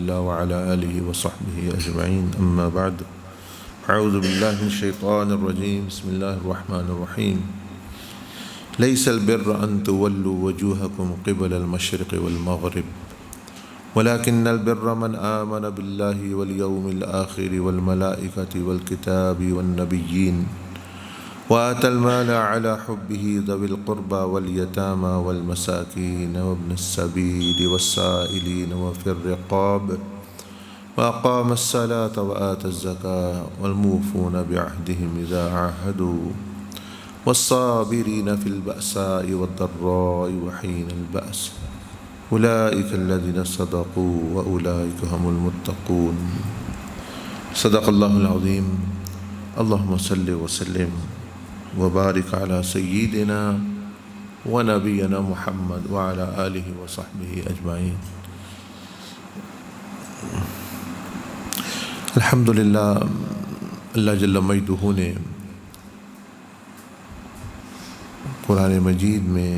الله وعلى آله وصحبه أجمعين أما بعد أعوذ بالله من الشيطان الرجيم بسم الله الرحمن الرحيم ليس البر أن تولوا وجوهكم قبل المشرق والمغرب ولكن البر من آمن بالله واليوم الآخر والملائكة والكتاب والنبيين وآتى المال على حبه ذوي القربى واليتامى والمساكين وابن السبيل والسائلين وفي الرقاب وأقام الصلاة وآتى الزكاة والموفون بعهدهم إذا عاهدوا والصابرين في البأساء والضراء وحين البأس أولئك الذين صدقوا وأولئك هم المتقون صدق الله العظيم اللهم صل وسلم وبارك على سيدنا ونبينا محمد وعلى آله وصحبه أجمعين الحمدللہ اللہ جل مجدہ نے قرآن مجید میں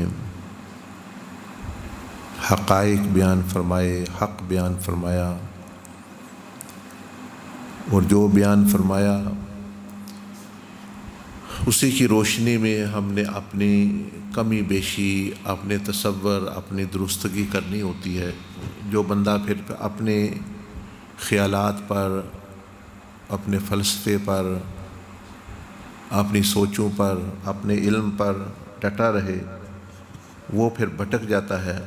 حقائق بیان فرمائے، حق بیان فرمایا، اور جو بیان فرمایا اسی کی روشنی میں ہم نے اپنی کمی بیشی، اپنے تصور، اپنی درستگی کرنی ہوتی ہے۔ جو بندہ پھر اپنے خیالات پر، اپنے فلسفے پر، اپنی سوچوں پر، اپنے علم پر ڈٹا رہے، وہ پھر بھٹک جاتا ہے۔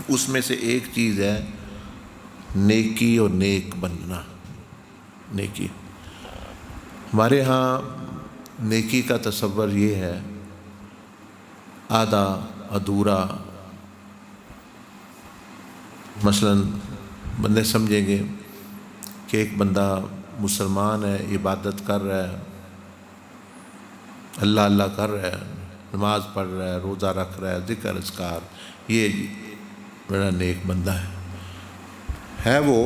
اس میں سے ایک چیز ہے نیکی اور نیک بننا۔ نیکی ہمارے ہاں نیکی کا تصور یہ ہے آدھا ادھورا۔ مثلا بندے سمجھیں گے کہ ایک بندہ مسلمان ہے، عبادت کر رہا ہے، اللہ اللہ کر رہا ہے، نماز پڑھ رہا ہے، روزہ رکھ رہا ہے، ذکر اذکار، یہ بڑا نیک بندہ ہے وہ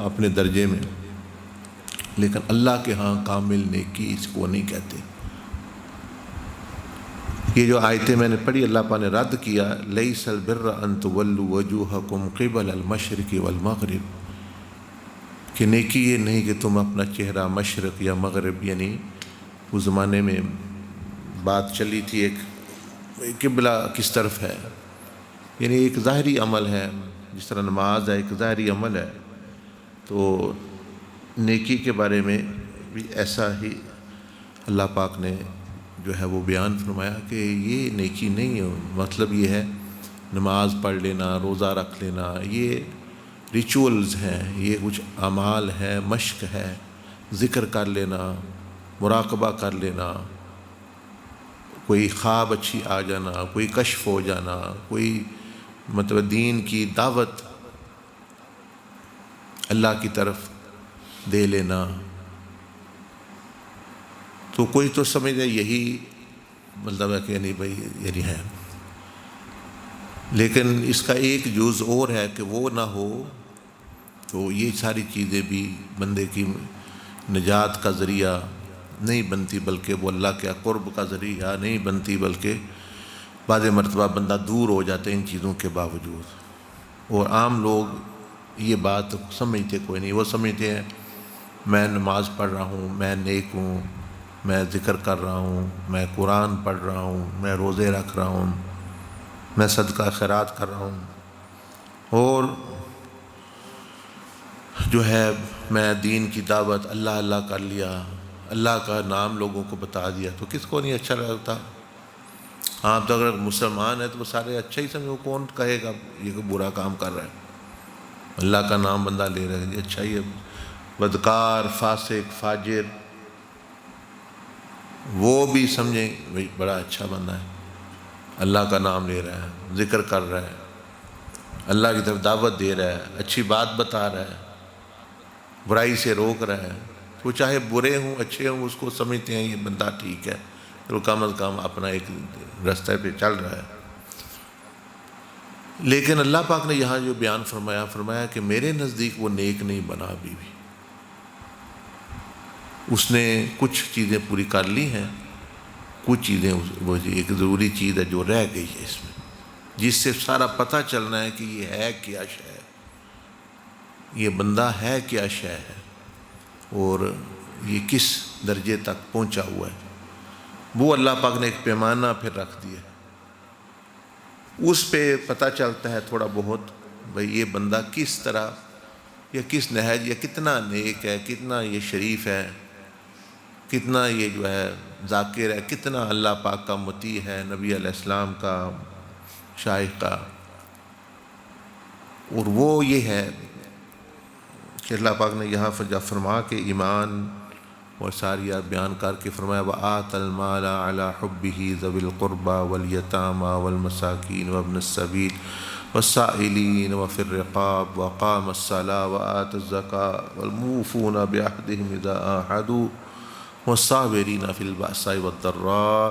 اپنے درجے میں، لیکن اللہ کے ہاں کامل نیکی اس کو نہیں کہتے۔ یہ جو آیتیں میں نے پڑھی، اللہ پاک نے رد کیا، لیس البر ان تولوا وجوہکم قبل المشرق والمغرب، کہ نیکی یہ نہیں کہ تم اپنا چہرہ مشرق یا مغرب، یعنی اس زمانے میں بات چلی تھی ایک قبلہ کس طرف ہے، یعنی ایک ظاہری عمل ہے، جس طرح نماز ہے ایک ظاہری عمل ہے، تو نیکی کے بارے میں بھی ایسا ہی اللہ پاک نے جو ہے وہ بیان فرمایا کہ یہ نیکی نہیں ہے۔ مطلب یہ ہے نماز پڑھ لینا، روزہ رکھ لینا، یہ ریچولز ہیں، یہ کچھ اعمال ہیں، مشق ہے، ذکر کر لینا، مراقبہ کر لینا، کوئی خواب اچھی آ جانا، کوئی کشف ہو جانا، کوئی مطلب دین کی دعوت اللہ کی طرف دے لینا، تو کوئی تو سمجھے یہی مطلب ہے کہ نہیں بھائی یعنی ہے، لیکن اس کا ایک جز اور ہے کہ وہ نہ ہو تو یہ ساری چیزیں بھی بندے کی نجات کا ذریعہ نہیں بنتی، بلکہ وہ اللہ کے قرب کا ذریعہ نہیں بنتی، بلکہ بعض مرتبہ بندہ دور ہو جاتا ہے ان چیزوں کے باوجود۔ اور عام لوگ یہ بات سمجھتے کوئی نہیں، وہ سمجھتے ہیں میں نماز پڑھ رہا ہوں، میں نیک ہوں، میں ذکر کر رہا ہوں، میں قرآن پڑھ رہا ہوں، میں روزے رکھ رہا ہوں، میں صدقہ خیرات کر رہا ہوں، اور جو ہے میں دین کی دعوت اللہ اللہ کر لیا، اللہ کا نام لوگوں کو بتا دیا، تو کس کو نہیں اچھا لگتا؟ ہاں تو اگر مسلمان ہے تو وہ سارے اچھا ہی سمجھو، کون کہے گا یہ کہ برا کام کر رہا ہے؟ اللہ کا نام بندہ لے رہا ہے، یہ اچھا ہی ہے۔ بدکار، فاسق، فاجر، وہ بھی سمجھیں بھائی بڑا اچھا بندہ ہے، اللہ کا نام لے رہا ہے، ذکر کر رہا ہے، اللہ کی طرف دعوت دے رہا ہے، اچھی بات بتا رہا ہے، برائی سے روک رہا ہے، وہ چاہے برے ہوں اچھے ہوں اس کو سمجھتے ہیں یہ بندہ ٹھیک ہے، تو کم از کم اپنا ایک رستہ پہ چل رہا ہے۔ لیکن اللہ پاک نے یہاں جو بیان فرمایا کہ میرے نزدیک وہ نیک نہیں بنا ابھی بھی۔ اس نے کچھ چیزیں پوری کر لی ہیں، کچھ چیزیں وہ ایک ضروری چیز ہے جو رہ گئی ہے اس میں، جس سے سارا پتہ چلنا ہے کہ یہ ہے کیا شے ہے، یہ بندہ ہے کیا شے ہے اور یہ کس درجے تک پہنچا ہوا ہے، وہ اللہ پاک نے ایک پیمانہ پھر رکھ دیا، اس پہ پتہ چلتا ہے تھوڑا بہت بھئی یہ بندہ کس طرح یا کس نہج یا کتنا نیک ہے، کتنا یہ شریف ہے، کتنا یہ جو ہے ذاکر ہے، کتنا اللہ پاک کا مطیع ہے، نبی علیہ السلام کا، شائخ کا۔ اور وہ یہ ہے کہ اللہ پاک نے یہاں فرما کے ایمان اور ساریات بیان کر کے فرمایا وَآتَ الْمَالَ عَلَى حُبِّهِ ذَوِي الْقُرْبَى وَالْيَتَامَى وَالْمَسَاكِينِ وَابْنِ السَّبِيلِ وَالسَّائِلِينَ وَفِي الرِّقَابِ وَأَقَامَ الصَّلَاةَ وَآتَى الزَّكَاةَ وَالْمُوفُونَ بِعَهْدِهِمْ إِذَا عَاهَدُوا وَالصَّابِرِينَ فِي الْبَأْسَاءِ وَالضَّرَّاءِ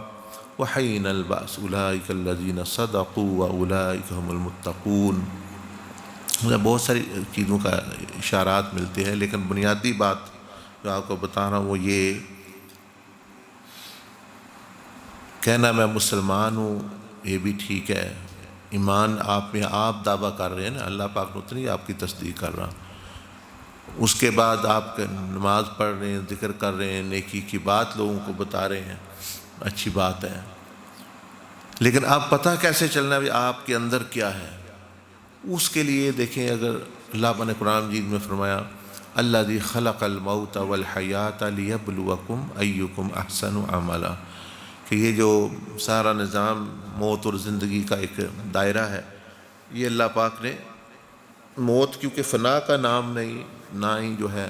وَحِينَ الْبَأْسِ أُولَٰئِكَ الَّذِينَ صَدَقُوا وَأُولَٰئِكَ هُمُ الْمُتَّقُونَ۔ مجھے بہت ساری چیزوں کا اشارات ملتے ہیں، لیکن بنیادی بات جو آپ کو بتا رہا ہوں وہ یہ کہنا میں مسلمان ہوں یہ بھی ٹھیک ہے، ایمان آپ میں آپ دعویٰ کر رہے ہیں نا، اللہ پاک نے نہیں آپ کی تصدیق کر رہا، اس کے بعد آپ نماز پڑھ رہے ہیں، ذکر کر رہے ہیں، نیکی کی بات لوگوں کو بتا رہے ہیں، اچھی بات ہے، لیکن آپ پتہ کیسے چلنا ہے آپ کے اندر کیا ہے؟ اس کے لیے دیکھیں، اگر اللہ نے قرآن مجید میں فرمایا الذی خلق الموت والحیات لیبلوکم ایکم احسن عملا، کہ یہ جو سارا نظام موت اور زندگی کا ایک دائرہ ہے، یہ اللہ پاک نے موت کیونکہ فنا کا نام نہیں، نہ ہی جو ہے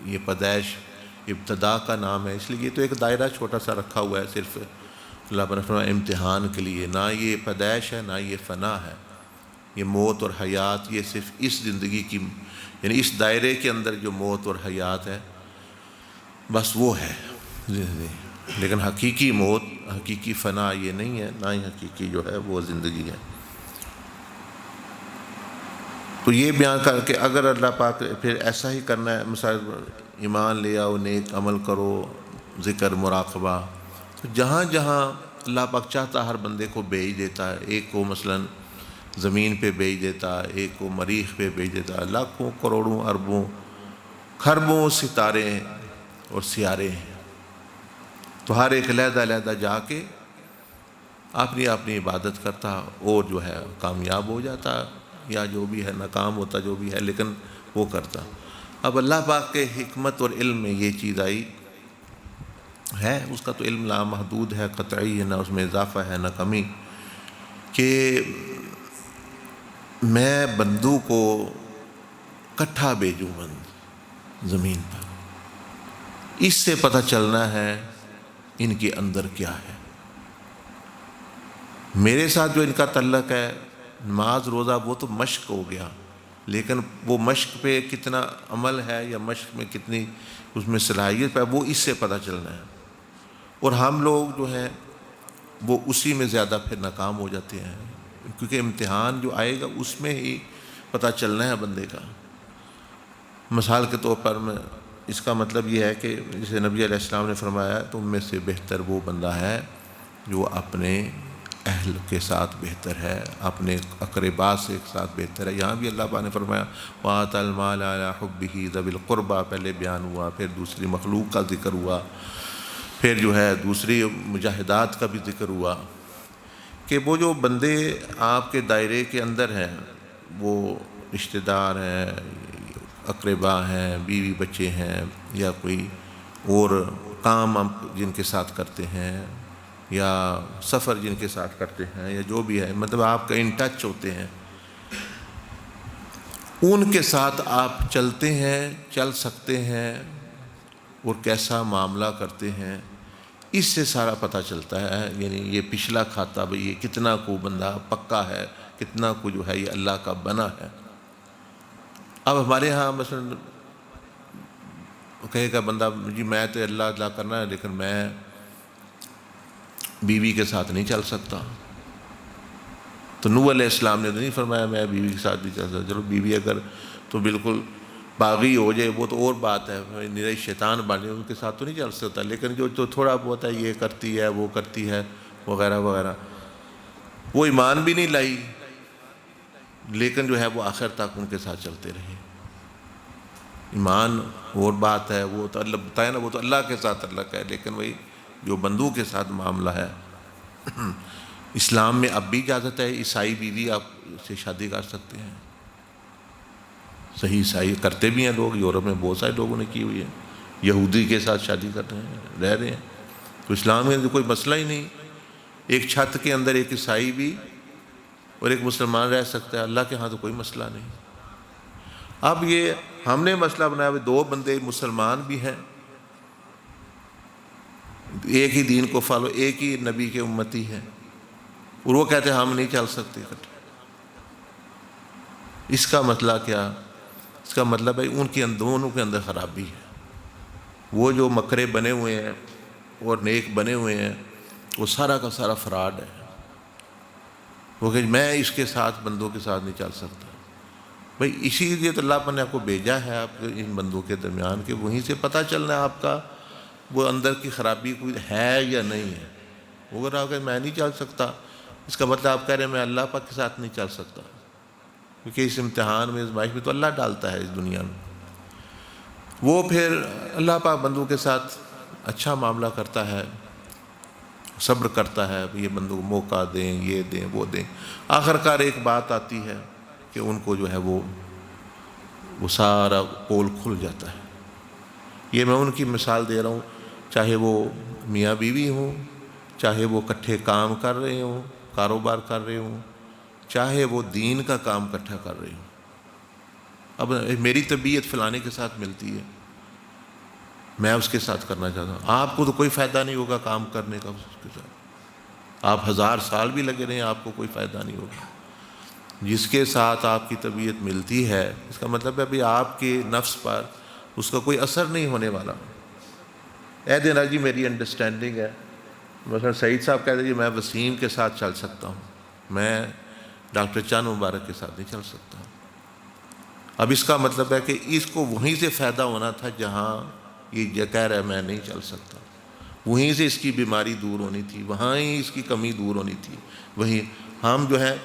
یہ پیدائش ابتدا کا نام ہے، اس لیے یہ تو ایک دائرہ چھوٹا سا رکھا ہوا ہے صرف اللہ نے فرمایا امتحان کے لیے، نہ یہ پیدائش ہے نہ یہ فنا ہے، یہ موت اور حیات یہ صرف اس زندگی کی یعنی اس دائرے کے اندر جو موت اور حیات ہے بس وہ ہے، لیکن حقیقی موت حقیقی فنا یہ نہیں ہے، نہ ہی حقیقی جو ہے وہ زندگی ہے۔ تو یہ بیان کر کے اگر اللہ پاک پھر ایسا ہی کرنا ہے، مثال ایمان لے آؤ، نیک عمل کرو، ذکر مراقبہ، تو جہاں جہاں اللہ پاک چاہتا ہر بندے کو بھیج دیتا ہے، ایک کو مثلاً زمین پہ بھیج دیتا، ایک کو مریخ پہ بھیج دیتا، لاکھوں کروڑوں اربوں کھربوں ستارے اور سیارے ہیں، تو ہر ایک علیحدہ علیحدہ جا کے اپنی اپنی عبادت کرتا اور جو ہے کامیاب ہو جاتا یا جو بھی ہے ناکام ہوتا جو بھی ہے، لیکن وہ کرتا۔ اب اللہ پاک کے حکمت اور علم میں یہ چیز آئی ہے، اس کا تو علم لامحدود ہے، قطعی ہے، نہ اس میں اضافہ ہے نہ کمی، کہ میں بندوں کو کٹھا بھیجوں بند زمین پر، اس سے پتہ چلنا ہے ان کے اندر کیا ہے۔ میرے ساتھ جو ان کا تعلق ہے نماز روزہ وہ تو مشق ہو گیا، لیکن وہ مشق پہ کتنا عمل ہے یا مشق میں کتنی اس میں صلاحیت ہے وہ اس سے پتہ چلنا ہے، اور ہم لوگ جو ہیں وہ اسی میں زیادہ پھر ناکام ہو جاتے ہیں، کیونکہ امتحان جو آئے گا اس میں ہی پتہ چلنا ہے بندے کا۔ مثال کے طور پر میں اس کا مطلب یہ ہے کہ جسے نبی علیہ السلام نے فرمایا تم میں سے بہتر وہ بندہ ہے جو اپنے اہل کے ساتھ بہتر ہے، اپنے اقربا سے ایک ساتھ بہتر ہے۔ یہاں بھی اللہ پاک نے فرمایا وَآتَى الْمَالَ عَلَى حُبِّهِ ذَوِي الْقُرْبَى پہلے بیان ہوا، پھر دوسری مخلوق کا ذکر ہوا، پھر جو ہے دوسری مجاہدات کا بھی ذکر ہوا، کہ وہ جو بندے آپ کے دائرے کے اندر ہیں وہ رشتہ دار ہیں، اقربا ہیں، بیوی بچے ہیں، یا کوئی اور کام جن کے ساتھ کرتے ہیں یا سفر جن کے ساتھ کرتے ہیں یا جو بھی ہے، مطلب آپ کا ان ٹچ ہوتے ہیں، ان کے ساتھ آپ چلتے ہیں، چل سکتے ہیں اور کیسا معاملہ کرتے ہیں، اس سے سارا پتہ چلتا ہے، یعنی یہ پچھلا کھاتا بھئی یہ کتنا کو بندہ پکا ہے، کتنا کو جو ہے یہ اللہ کا بنا ہے۔ اب ہمارے ہاں مثلا کہے گا بندہ جی میں تو اللہ کرنا ہے لیکن میں بیوی کے ساتھ نہیں چل سکتا، تو نوح علیہ السلام نے تو نہیں فرمایا میں بیوی کے ساتھ نہیں چل سکتا، چلو بیوی اگر تو بالکل باغی ہو جائے وہ تو اور بات ہے، نرے شیطان بنے ان کے ساتھ تو نہیں چل سکتا، لیکن جو تو تھوڑا بہت ہے یہ کرتی ہے وہ کرتی ہے وغیرہ وغیرہ، وہ ایمان بھی نہیں لائی لیکن جو ہے وہ آخر تک ان کے ساتھ چلتے رہے۔ ایمان اور بات ہے، وہ تو اللہ بتایا نا، وہ تو اللہ کے ساتھ اللہ کا ہے، لیکن وہی جو بندوں کے ساتھ معاملہ ہے اسلام میں اب بھی اجازت ہے، عیسائی بیوی آپ سے شادی کر سکتے ہیں، صحیح عیسائی کرتے بھی ہیں لوگ، یورپ میں بہت سارے لوگوں نے کی ہوئی ہے، یہودی کے ساتھ شادی کر رہے ہیں، رہ رہے ہیں، تو اسلام میں کوئی مسئلہ ہی نہیں، ایک چھت کے اندر ایک عیسائی بھی اور ایک مسلمان رہ سکتا ہے، اللہ کے ہاں تو کوئی مسئلہ نہیں۔ اب یہ ہم نے مسئلہ بنایا ہوئے دو بندے مسلمان بھی ہیں، ایک ہی دین کو فالو، ایک ہی نبی کے امتی ہیں، اور وہ کہتے ہیں ہم نہیں چل سکتے اکٹھے۔ اس کا مطلب کیا؟ اس کا مطلب ہے ان کے دونوں کے اندر خرابی ہے، وہ جو مکرے بنے ہوئے ہیں اور نیک بنے ہوئے ہیں وہ سارا کا سارا فراڈ ہے، وہ کہ میں اس کے ساتھ بندوں کے ساتھ نہیں چل سکتا۔ بھئی اسی لیے تو اللہ نے آپ کو بھیجا ہے آپ کے ان بندوں کے درمیان، کہ وہیں سے پتہ چلنا ہے آپ کا وہ اندر کی خرابی کوئی ہے یا نہیں ہے۔ وہ اگر آپ کہ میں نہیں چل سکتا، اس کا مطلب آپ کہہ رہے ہیں میں اللہ پاک کے ساتھ نہیں چل سکتا، کیونکہ اس امتحان میں، آزمائش میں تو اللہ ڈالتا ہے اس دنیا میں۔ وہ پھر اللہ پاک بندوں کے ساتھ اچھا معاملہ کرتا ہے، صبر کرتا ہے، یہ بندوں کو موقع دیں، یہ دیں، وہ دیں، آخر کار ایک بات آتی ہے کہ ان کو جو ہے وہ سارا پول کھل جاتا ہے۔ یہ میں ان کی مثال دے رہا ہوں، چاہے وہ میاں بیوی ہوں، چاہے وہ اکٹھے کام کر رہے ہوں، کاروبار کر رہے ہوں، چاہے وہ دین کا کام اکٹھا کر رہے ہوں۔ اب میری طبیعت فلانے کے ساتھ ملتی ہے، میں اس کے ساتھ کرنا چاہتا ہوں، آپ کو تو کوئی فائدہ نہیں ہوگا کام کرنے کا اس کے ساتھ، آپ 1000 سال بھی لگے رہیں آپ کو کوئی فائدہ نہیں ہوگا۔ جس کے ساتھ آپ کی طبیعت ملتی ہے، اس کا مطلب ہے ابھی آپ کے نفس پر اس کا کوئی اثر نہیں ہونے والا۔ اے دینا جی میری انڈرسٹینڈنگ ہے، مثلا سعید صاحب کہتے ہیں جی میں وسیم کے ساتھ چل سکتا ہوں، میں ڈاکٹر چاند مبارک کے ساتھ نہیں چل سکتا۔ اب اس کا مطلب ہے کہ اس کو وہیں سے فائدہ ہونا تھا جہاں یہ کہہ رہا ہے میں نہیں چل سکتا، وہیں سے اس کی بیماری دور ہونی تھی، وہاں ہی اس کی کمی دور ہونی تھی۔ وہیں ہم جو ہے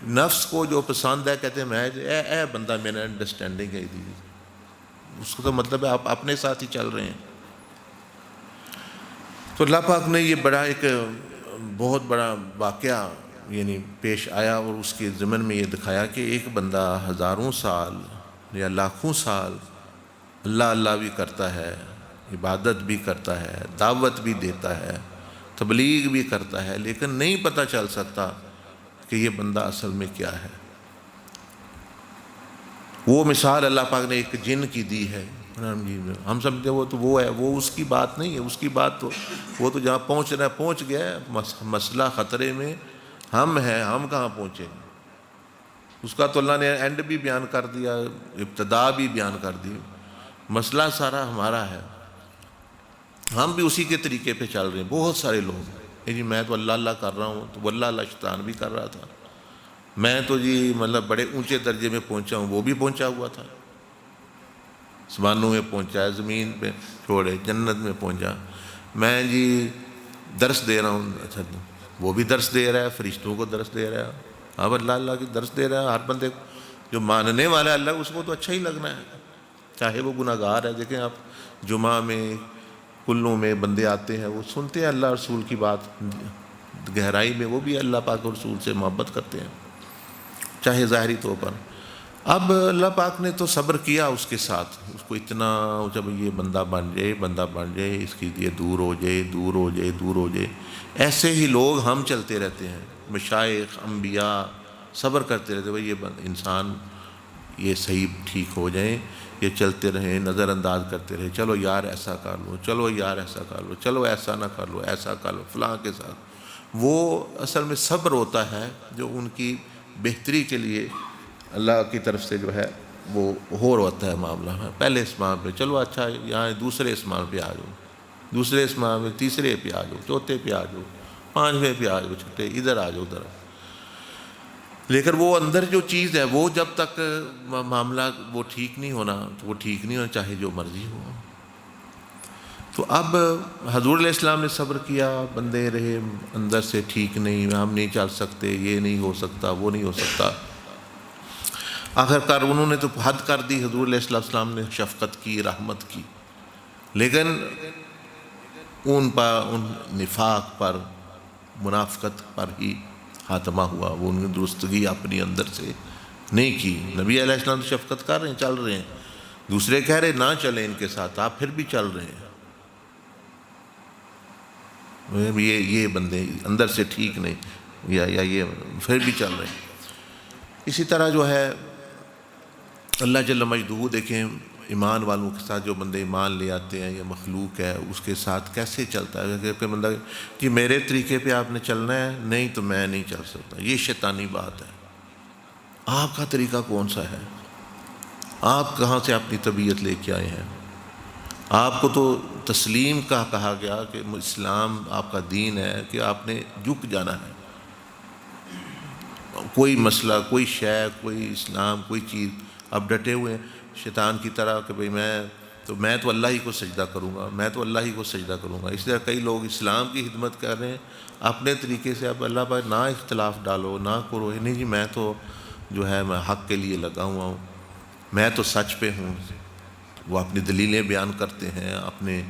نفس کو جو پسند ہے کہتے ہیں میں اے بندہ میرا انڈرسٹینڈنگ ہے، اس کا تو مطلب ہے آپ اپنے ساتھ ہی چل رہے ہیں۔ تو اللہ پاک نے یہ بڑا ایک بہت بڑا واقعہ یعنی پیش آیا، اور اس کے ضمن میں یہ دکھایا کہ ایک بندہ ہزاروں سال یا لاکھوں سال اللہ اللہ بھی کرتا ہے، عبادت بھی کرتا ہے، دعوت بھی دیتا ہے، تبلیغ بھی کرتا ہے، لیکن نہیں پتہ چل سکتا کہ یہ بندہ اصل میں کیا ہے۔ وہ مثال اللہ پاک نے ایک جن کی دی ہے، ہم سمجھتے ہیں وہ تو وہ ہے، وہ اس کی بات نہیں ہے، اس کی بات تو وہ تو جہاں پہنچ رہا ہے پہنچ گیا ہے، مسئلہ خطرے میں ہم ہیں، ہم کہاں پہنچے ہیں۔ اس کا تو اللہ نے اینڈ بھی بیان کر دیا، ابتدا بھی بیان کر دی، مسئلہ سارا ہمارا ہے، ہم بھی اسی کے طریقے پہ چل رہے ہیں۔ بہت سارے لوگ جی میں تو اللہ اللہ کر رہا ہوں، تو وہ اللہ اللہ شیطان بھی کر رہا تھا، میں تو جی مطلب بڑے اونچے درجے میں پہنچا ہوں، وہ بھی پہنچا ہوا تھا، آسمانوں میں پہنچا ہے، زمین پہ چھوڑے، جنت میں پہنچا، میں جی درس دے رہا ہوں، اچھا وہ بھی درس دے رہا ہے، فرشتوں کو درس دے رہا ہے، اب اللہ اللہ کی درس دے رہا ہے، ہر بندے کو جو ماننے والا ہے اللہ اس کو تو اچھا ہی لگنا ہے، چاہے وہ گناہ گار ہے۔ دیکھیں آپ جمعہ میں کلوں میں بندے آتے ہیں، وہ سنتے ہیں اللہ رسول کی بات، گہرائی میں وہ بھی اللہ پاک اور رسول سے محبت کرتے ہیں، چاہے ظاہری طور پر۔ اب اللہ پاک نے تو صبر کیا اس کے ساتھ، اس کو اتنا جب یہ بندہ بن جائے، اس کی یہ دور ہو جائے، ایسے ہی لوگ ہم چلتے رہتے ہیں، مشائخ انبیاء صبر کرتے رہتے ہیں، بھئی یہ انسان یہ صحیح ٹھیک ہو جائیں، یہ چلتے رہیں، نظر انداز کرتے رہے، چلو یار ایسا کر لو، چلو یار ایسا کر لو، چلو ایسا نہ کر لو، ایسا کر لو فلاں کے ساتھ۔ وہ اصل میں صبر ہوتا ہے جو ان کی بہتری کے لیے اللہ کی طرف سے جو ہے وہ ہو ہوتا ہے معاملہ ہے۔ پہلے اسمان پہ چلو اچھا، یہاں دوسرے اسمان پہ آ جاؤ، دوسرے اسمان پہ تیسرے پہ آ جاؤ، چوتھے پہ آ جاؤ، پانچویں پہ آ جاؤ، چھٹے ادھر آ جاؤ ادھر۔ لیکن وہ اندر جو چیز ہے وہ جب تک معاملہ وہ ٹھیک نہیں ہونا تو وہ ٹھیک نہیں ہونا، چاہے جو مرضی ہو۔ تو اب حضور علیہ السلام نے صبر کیا، بندے رہے اندر سے ٹھیک نہیں، ہم نہیں چل سکتے، یہ نہیں ہو سکتا، وہ نہیں ہو سکتا۔ آخر کار انہوں نے تو حد کر دی، حضور علیہ السلام نے شفقت کی، رحمت کی، لیکن ان نفاق پر، منافقت پر ہی خاتمہ ہوا۔ وہ ان کی درستگی اپنی اندر سے نہیں کی۔ نبی علیہ السلام تو شفقت کر رہے ہیں، چل رہے ہیں، دوسرے کہہ رہے نہ چلیں ان کے ساتھ، آپ پھر بھی چل رہے ہیں۔ یہ بندے اندر سے ٹھیک نہیں، یا یہ پھر بھی چل رہے ہیں۔ اسی طرح جو ہے اللہ جل مجدہ دیکھیں ایمان والوں کے ساتھ، جو بندے ایمان لے آتے ہیں یا مخلوق ہے اس کے ساتھ کیسے چلتا ہے کہ بندہ کہ میرے طریقے پہ آپ نے چلنا ہے، نہیں تو میں نہیں چل سکتا، یہ شیطانی بات ہے۔ آپ کا طریقہ کون سا ہے؟ آپ کہاں سے اپنی طبیعت لے کے آئے ہیں؟ آپ کو تو تسلیم کا کہا گیا کہ اسلام آپ کا دین ہے کہ آپ نے جھک جانا ہے۔ کوئی مسئلہ، کوئی شے، کوئی اسلام، کوئی چیز آپ ڈٹے ہوئے ہیں شیطان کی طرح کہ بھئی میں تو اللہ ہی کو سجدہ کروں گا، میں تو اللہ ہی کو سجدہ کروں گا۔ اس طرح کئی لوگ اسلام کی خدمت کر رہے ہیں اپنے طریقے سے۔ اب اللہ پاک نہ اختلاف ڈالو، نہ کرو، نہیں جی میں تو جو ہے میں حق کے لیے لگا ہوا ہوں، میں تو سچ پہ ہوں۔ وہ اپنی دلیلیں بیان کرتے ہیں، اپنے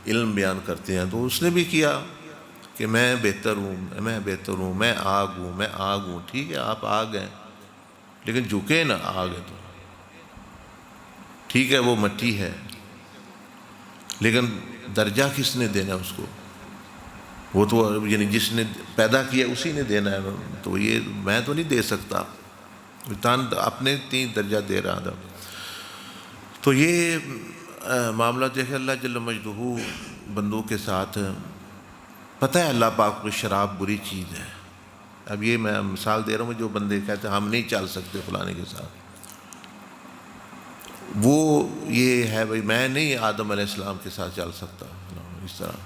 علم بیان کرتے ہیں۔ تو اس نے بھی کیا کہ میں بہتر ہوں، میں بہتر ہوں، میں آگ ہوں، میں آگ ہوں۔ ٹھیک ہے آپ آگ ہیں، لیکن جھکے نا آگ ہے تو ٹھیک ہے، وہ مٹی ہے، لیکن درجہ کس نے دینا اس کو؟ وہ تو یعنی جس نے پیدا کیا اسی نے دینا ہے۔ تو یہ میں تو نہیں دے سکتا، اپنے 3 درجہ دے رہا تھا۔ تو یہ معاملہ دیکھیں اللہ جل مجدہ بندوں کے ساتھ، پتہ ہے اللہ پاک کو شراب بری چیز ہے۔ اب یہ میں مثال دے رہا ہوں، جو بندے کہتے ہیں ہم نہیں چل سکتے فلانے کے ساتھ، وہ یہ ہے بھئی میں نہیں آدم علیہ السلام کے ساتھ چل سکتا اس طرح،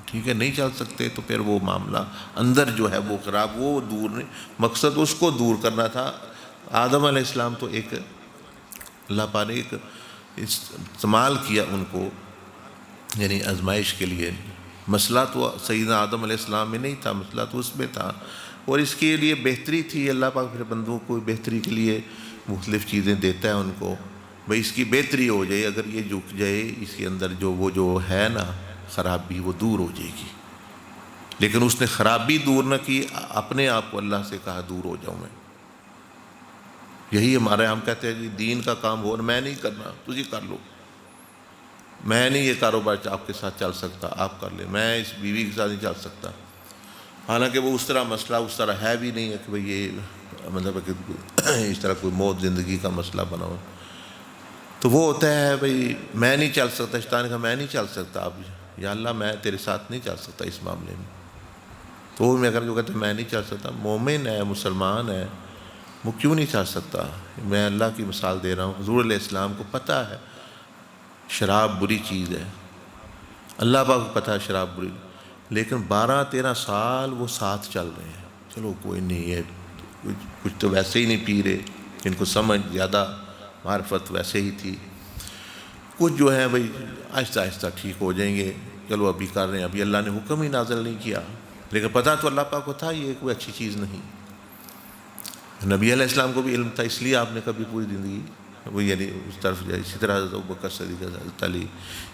ٹھیک ہے نہیں چل سکتے۔ تو پھر وہ معاملہ اندر جو ہے وہ خراب، وہ دور نہیں، مقصد اس کو دور کرنا تھا۔ آدم علیہ السلام تو ایک اللہ پاک نے ایک استعمال کیا ان کو، یعنی آزمائش کے لیے۔ مسئلہ تو سیدنا آدم علیہ السلام میں نہیں تھا، مسئلہ تو اس میں تھا، اور اس کے لیے بہتری تھی۔ اللہ پاک پھر بندوں کو بہتری کے لیے مختلف چیزیں دیتا ہے ان کو، بھئی اس کی بہتری ہو جائے، اگر یہ جھک جائے اس کے اندر جو ہے نا خرابی، وہ دور ہو جائے گی۔ لیکن اس نے خرابی دور نہ کی، اپنے آپ کو اللہ سے کہا دور ہو جاؤں میں۔ یہی ہمارے ہم کہتے ہیں جی دین کا کام ہو، میں نہیں کرنا، تجھے کر لو، میں نہیں یہ کاروبار آپ کے ساتھ چل سکتا، آپ کر لیں، میں اس بیوی کے ساتھ نہیں چل سکتا۔ حالانکہ وہ اس طرح مسئلہ اس طرح ہے بھی نہیں ہے کہ بھئی یہ مطلب کہ اس طرح کوئی موت زندگی کا مسئلہ بنا ہو۔ تو وہ ہوتا ہے بھئی میں نہیں چل سکتا، شیطان نے کہا میں نہیں چل سکتا، اب یا اللہ میں تیرے ساتھ نہیں چل سکتا اس معاملے میں۔ تو وہ میں اگر جو کہتے ہیں میں نہیں چل سکتا، مومن ہے، مسلمان ہے، وہ کیوں نہیں چل سکتا؟ میں اللہ کی مثال دے رہا ہوں، حضور علیہ السلام کو پتہ ہے شراب بری چیز ہے، اللہ پاک کو پتہ ہے شراب بری، لیکن 12-13 سال وہ ساتھ چل رہے ہیں۔ چلو کوئی نہیں ہے، کچھ تو ویسے ہی نہیں پی رہے، ان کو سمجھ زیادہ معرفت ویسے ہی تھی، کچھ جو ہے بھئی آہستہ آہستہ ٹھیک ہو جائیں گے، چلو ابھی کر رہے ہیں، ابھی اللہ نے حکم ہی نازل نہیں کیا، لیکن پتہ تو اللہ پاک کو تھا یہ کوئی اچھی چیز نہیں۔ نبی علیہ السلام کو بھی علم تھا، اس لیے آپ نے کبھی پوری زندگی وہ یعنی اس طرف جائے۔ اسی طرح حضرت ابوبکر صدیق، حضرت علی،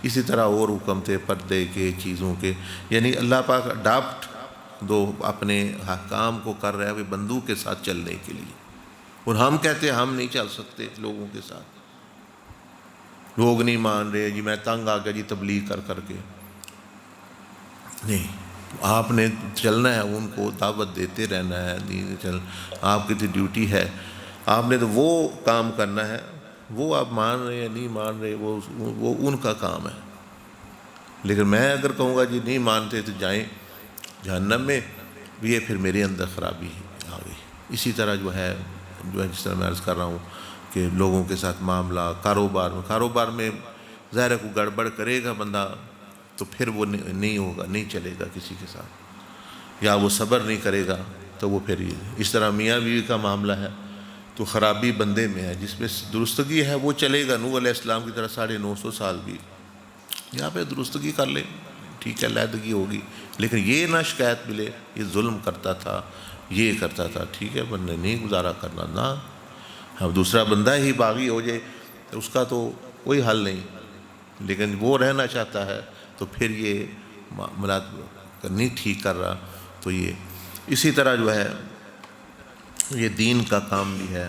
اسی طرح اور حکم تھے پردے کے، چیزوں کے، یعنی اللہ پاک اڈاپٹ دو اپنے حکام کو کر رہا ہے بندوں کے ساتھ چلنے کے لیے۔ اور ہم کہتے ہیں ہم نہیں چل سکتے لوگوں کے ساتھ، لوگ نہیں مان رہے جی، میں تنگ آ گیا جی تبلیغ کر کر کے۔ نہیں، آپ نے چلنا ہے، ان کو دعوت دیتے رہنا ہے، آپ کی تو ڈیوٹی ہے، آپ نے تو وہ کام کرنا ہے، وہ آپ مان رہے ہیں نہیں مان رہے وہ ان کا کام ہے۔ لیکن میں اگر کہوں گا جی نہیں مانتے تو جائیں جہنم میں، یہ پھر میرے اندر خرابی آ گئی۔ اسی طرح جو ہے جس طرح میں عرض کر رہا ہوں کہ لوگوں کے ساتھ معاملہ، کاروبار میں ظاہر ہے کوئی گڑبڑ کرے گا بندہ تو پھر وہ نہیں ہوگا، نہیں چلے گا کسی کے ساتھ، یا وہ صبر نہیں کرے گا تو وہ پھر اس طرح میاں بیوی کا معاملہ ہے تو خرابی بندے میں ہے، جس میں درستگی ہے وہ چلے گا، نوح علیہ السلام کی طرح 950 سال بھی یہاں پہ درستگی کر لے، ٹھیک ہے علیحدگی ہوگی، لیکن یہ نہ شکایت ملے یہ ظلم کرتا تھا، یہ کرتا تھا، ٹھیک ہے بندے نہیں گزارا کرنا، نہ اب دوسرا بندہ ہی باغی ہو جائے تو اس کا تو کوئی حل نہیں، لیکن وہ رہنا چاہتا ہے تو پھر یہ معاملات نہیں ٹھیک کر رہا. تو یہ اسی طرح جو ہے یہ دین کا کام بھی ہے،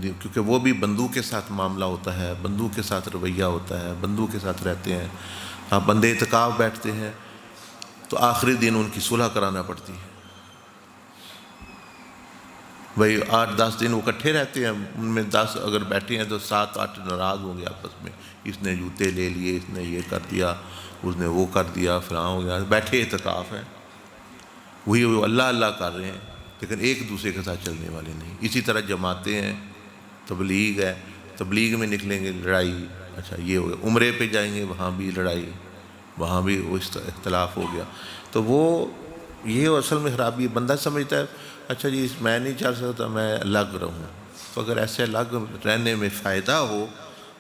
کیونکہ وہ بھی بندوں کے ساتھ معاملہ ہوتا ہے، بندوں کے ساتھ رویہ ہوتا ہے، بندوں کے ساتھ رہتے ہیں. آپ بندے اعتکاف بیٹھتے ہیں تو آخری دن ان کی صلح کرانا پڑتی ہے. بھائی 8-10 دن وہ اکٹھے رہتے ہیں، ان میں 10 اگر بیٹھے ہیں تو 7-8 ناراض ہوں گے آپس میں، اس نے جوتے لے لیے، اس نے یہ کر دیا، اس نے وہ کر دیا، فلاں ہو گیا. بیٹھے اعتکاف ہیں، وہی اللہ اللہ کر رہے ہیں، لیکن ایک دوسرے کے ساتھ چلنے والے نہیں. اسی طرح جماعتیں ہیں، تبلیغ ہے، تبلیغ میں نکلیں گے لڑائی، اچھا یہ ہو گیا. عمرے پہ جائیں گے وہاں بھی لڑائی، وہاں بھی وہ اختلاف ہو گیا. تو وہ یہ اصل میں خرابی ہے. بندہ سمجھتا ہے اچھا جی میں نہیں چل سکتا، میں الگ رہوں. تو اگر ایسے الگ رہنے میں فائدہ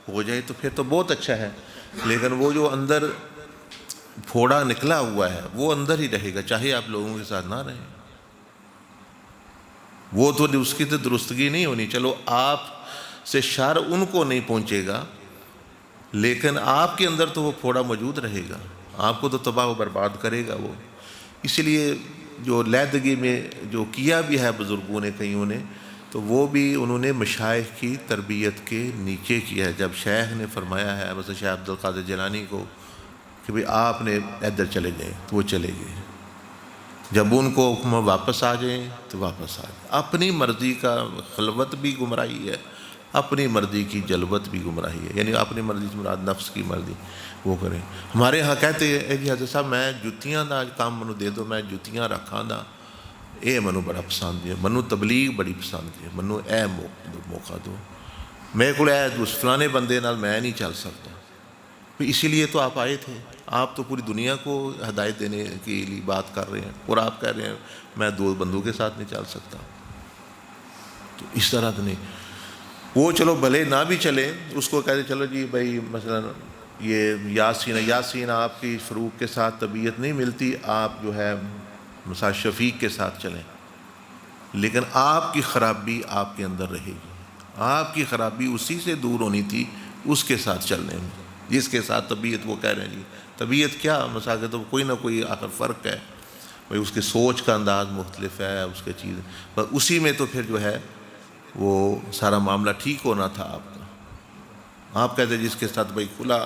ہو جائے تو پھر تو بہت اچھا ہے، لیکن وہ جو اندر پھوڑا نکلا ہوا ہے وہ اندر ہی رہے گا، چاہے آپ لوگوں کے ساتھ نہ رہیں. وہ تو اس کی تو درستگی نہیں ہونی. چلو آپ سے شر ان کو نہیں پہنچے گا، لیکن آپ کے اندر تو وہ پھوڑا موجود رہے گا، آپ کو تو تباہ و برباد کرے گا وہ. اسی لیے جو علیحدگی میں جو کیا بھی ہے بزرگوں نے کئیوں نے، تو وہ بھی انہوں نے مشائخ کی تربیت کے نیچے کیا ہے. جب شیخ نے فرمایا ہے مثلا شیخ عبدالقادر جیلانی کو کہ بھئی آپ نے ادھر چلے گئے تو وہ چلے گئے، جب ان کو حکم واپس آ جائیں تو واپس آ جائیں. اپنی مرضی کا خلوت بھی گمراہی ہے، اپنی مرضی کی جلوت بھی گمراہی ہے. یعنی اپنی مرضی سے مراد نفس کی مرضی وہ کریں. ہمارے ہاں کہتے ہیں جی حضرت صاحب میں جتیاں دا کام منو دے دو، میں جتیاں رکھاں دا، اے منو بڑا پسند ہے، منو تبلیغ بڑی پسند ہے، منو اے موقع دو، میرے کو فلانے بندے نال میں نہیں چل سکتا. اسی لیے تو آپ آئے تھے، آپ تو پوری دنیا کو ہدایت دینے کے لیے بات کر رہے ہیں، اور آپ کہہ رہے ہیں میں 2 بندوں کے ساتھ نہیں چل سکتا. تو اس طرح تو نہیں. وہ چلو بھلے نہ بھی چلے، اس کو کہتے چلو جی بھائی مثلا یہ یاسین آپ کی فروغ کے ساتھ طبیعت نہیں ملتی، آپ جو ہے مثلا شفیق کے ساتھ چلیں، لیکن آپ کی خرابی آپ کے اندر رہے گی. آپ کی خرابی اسی سے دور ہونی تھی، اس کے ساتھ چلنے میں، جس کے ساتھ طبیعت وہ کہہ رہے ہیں جی طبیعت کیا مسا تو کوئی نہ کوئی آخر فرق ہے، بھائی اس کے سوچ کا انداز مختلف ہے، اس کے چیز، پر اسی میں تو پھر جو ہے وہ سارا معاملہ ٹھیک ہونا تھا آپ کا. آپ کہتے جس کے ساتھ بھائی کھلا،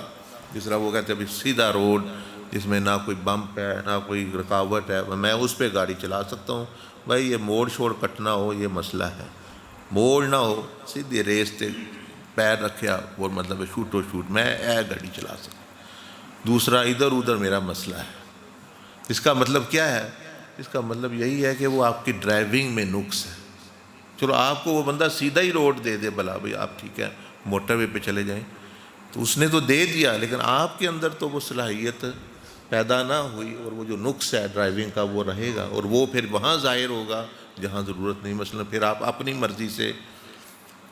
جس طرح وہ کہتے ہیں بھائی سیدھا روڈ جس میں نہ کوئی بمپ ہے نہ کوئی رکاوٹ ہے، میں اس پہ گاڑی چلا سکتا ہوں. بھائی یہ موڑ شوڑ کٹنا ہو یہ مسئلہ ہے، موڑ نہ ہو سیدھی ریس تے پیر رکھیا اور مطلب شوٹو شوٹ میں گاڑی چلا سکتا. دوسرا ادھر ادھر میرا مسئلہ ہے. اس کا مطلب کیا ہے؟ اس کا مطلب یہی ہے کہ وہ آپ کی ڈرائیونگ میں نقص ہے. چلو آپ کو وہ بندہ سیدھا ہی روڈ دے دے، بھلا بھئی آپ ٹھیک ہے موٹر وے پہ چلے جائیں، تو اس نے تو دے دیا، لیکن آپ کے اندر تو وہ صلاحیت پیدا نہ ہوئی، اور وہ جو نقص ہے ڈرائیونگ کا وہ رہے گا، اور وہ پھر وہاں ظاہر ہوگا جہاں ضرورت نہیں. مثلا پھر آپ اپنی مرضی سے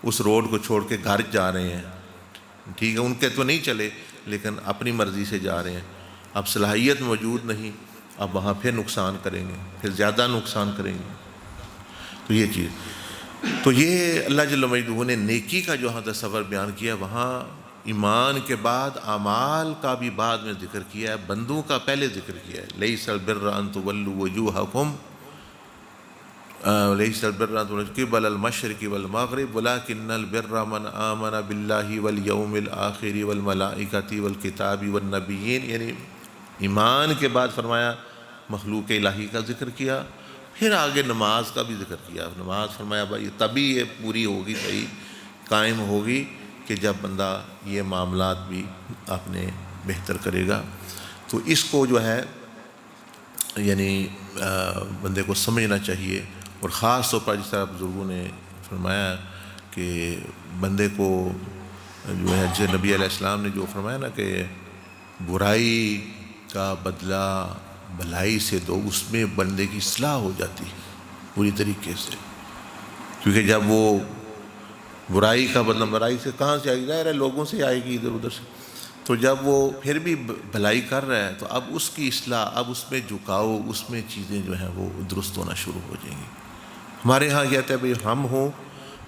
اس روڈ کو چھوڑ کے گھر جا رہے ہیں، ٹھیک ہے ان کے تو نہیں چلے، لیکن اپنی مرضی سے جا رہے ہیں، اب صلاحیت موجود نہیں، اب وہاں پھر نقصان کریں گے، پھر زیادہ نقصان کریں گے. تو یہ چیز، تو یہ اللہ جل مجدہ نے نیکی کا جو ہاں تصور بیان کیا، وہاں ایمان کے بعد اعمال کا بھی بعد میں ذکر کیا ہے، بندوں کا پہلے ذکر کیا ہے. لیس البر ان تولوا وجوہکم لیس البر ان تولوا قبل المشرق والمغرب ولکن البر من آمن باللہ والیوم الآخر والملائکۃ والکتاب والنبیین. یعنی ایمان کے بعد فرمایا مخلوق الہی کا ذکر کیا، پھر آگے نماز کا بھی ذکر کیا. نماز فرمایا بھائی تبھی یہ پوری ہوگی، صحیح قائم ہوگی کہ جب بندہ یہ معاملات بھی اپنے بہتر کرے گا. تو اس کو جو ہے یعنی بندے کو سمجھنا چاہیے، اور خاص طور پر جس طرح بزرگوں نے فرمایا کہ بندے کو جو ہے جیسے نبی علیہ السلام نے جو فرمایا نا کہ برائی کا بدلہ بھلائی سے دو، اس میں بندے کی اصلاح ہو جاتی ہے پوری طریقے سے. کیونکہ جب وہ برائی کا بدلہ، برائی سے کہاں سے آئے گی؟ ظاہر ہے لوگوں سے آئے گی ادھر ادھر سے. تو جب وہ پھر بھی بھلائی کر رہا ہے تو اب اس کی اصلاح، اب اس میں جھکاؤ، اس میں چیزیں جو ہیں وہ درست ہونا شروع ہو جائیں گی. ہمارے ہاں کہتے ہیں بھئی ہم ہوں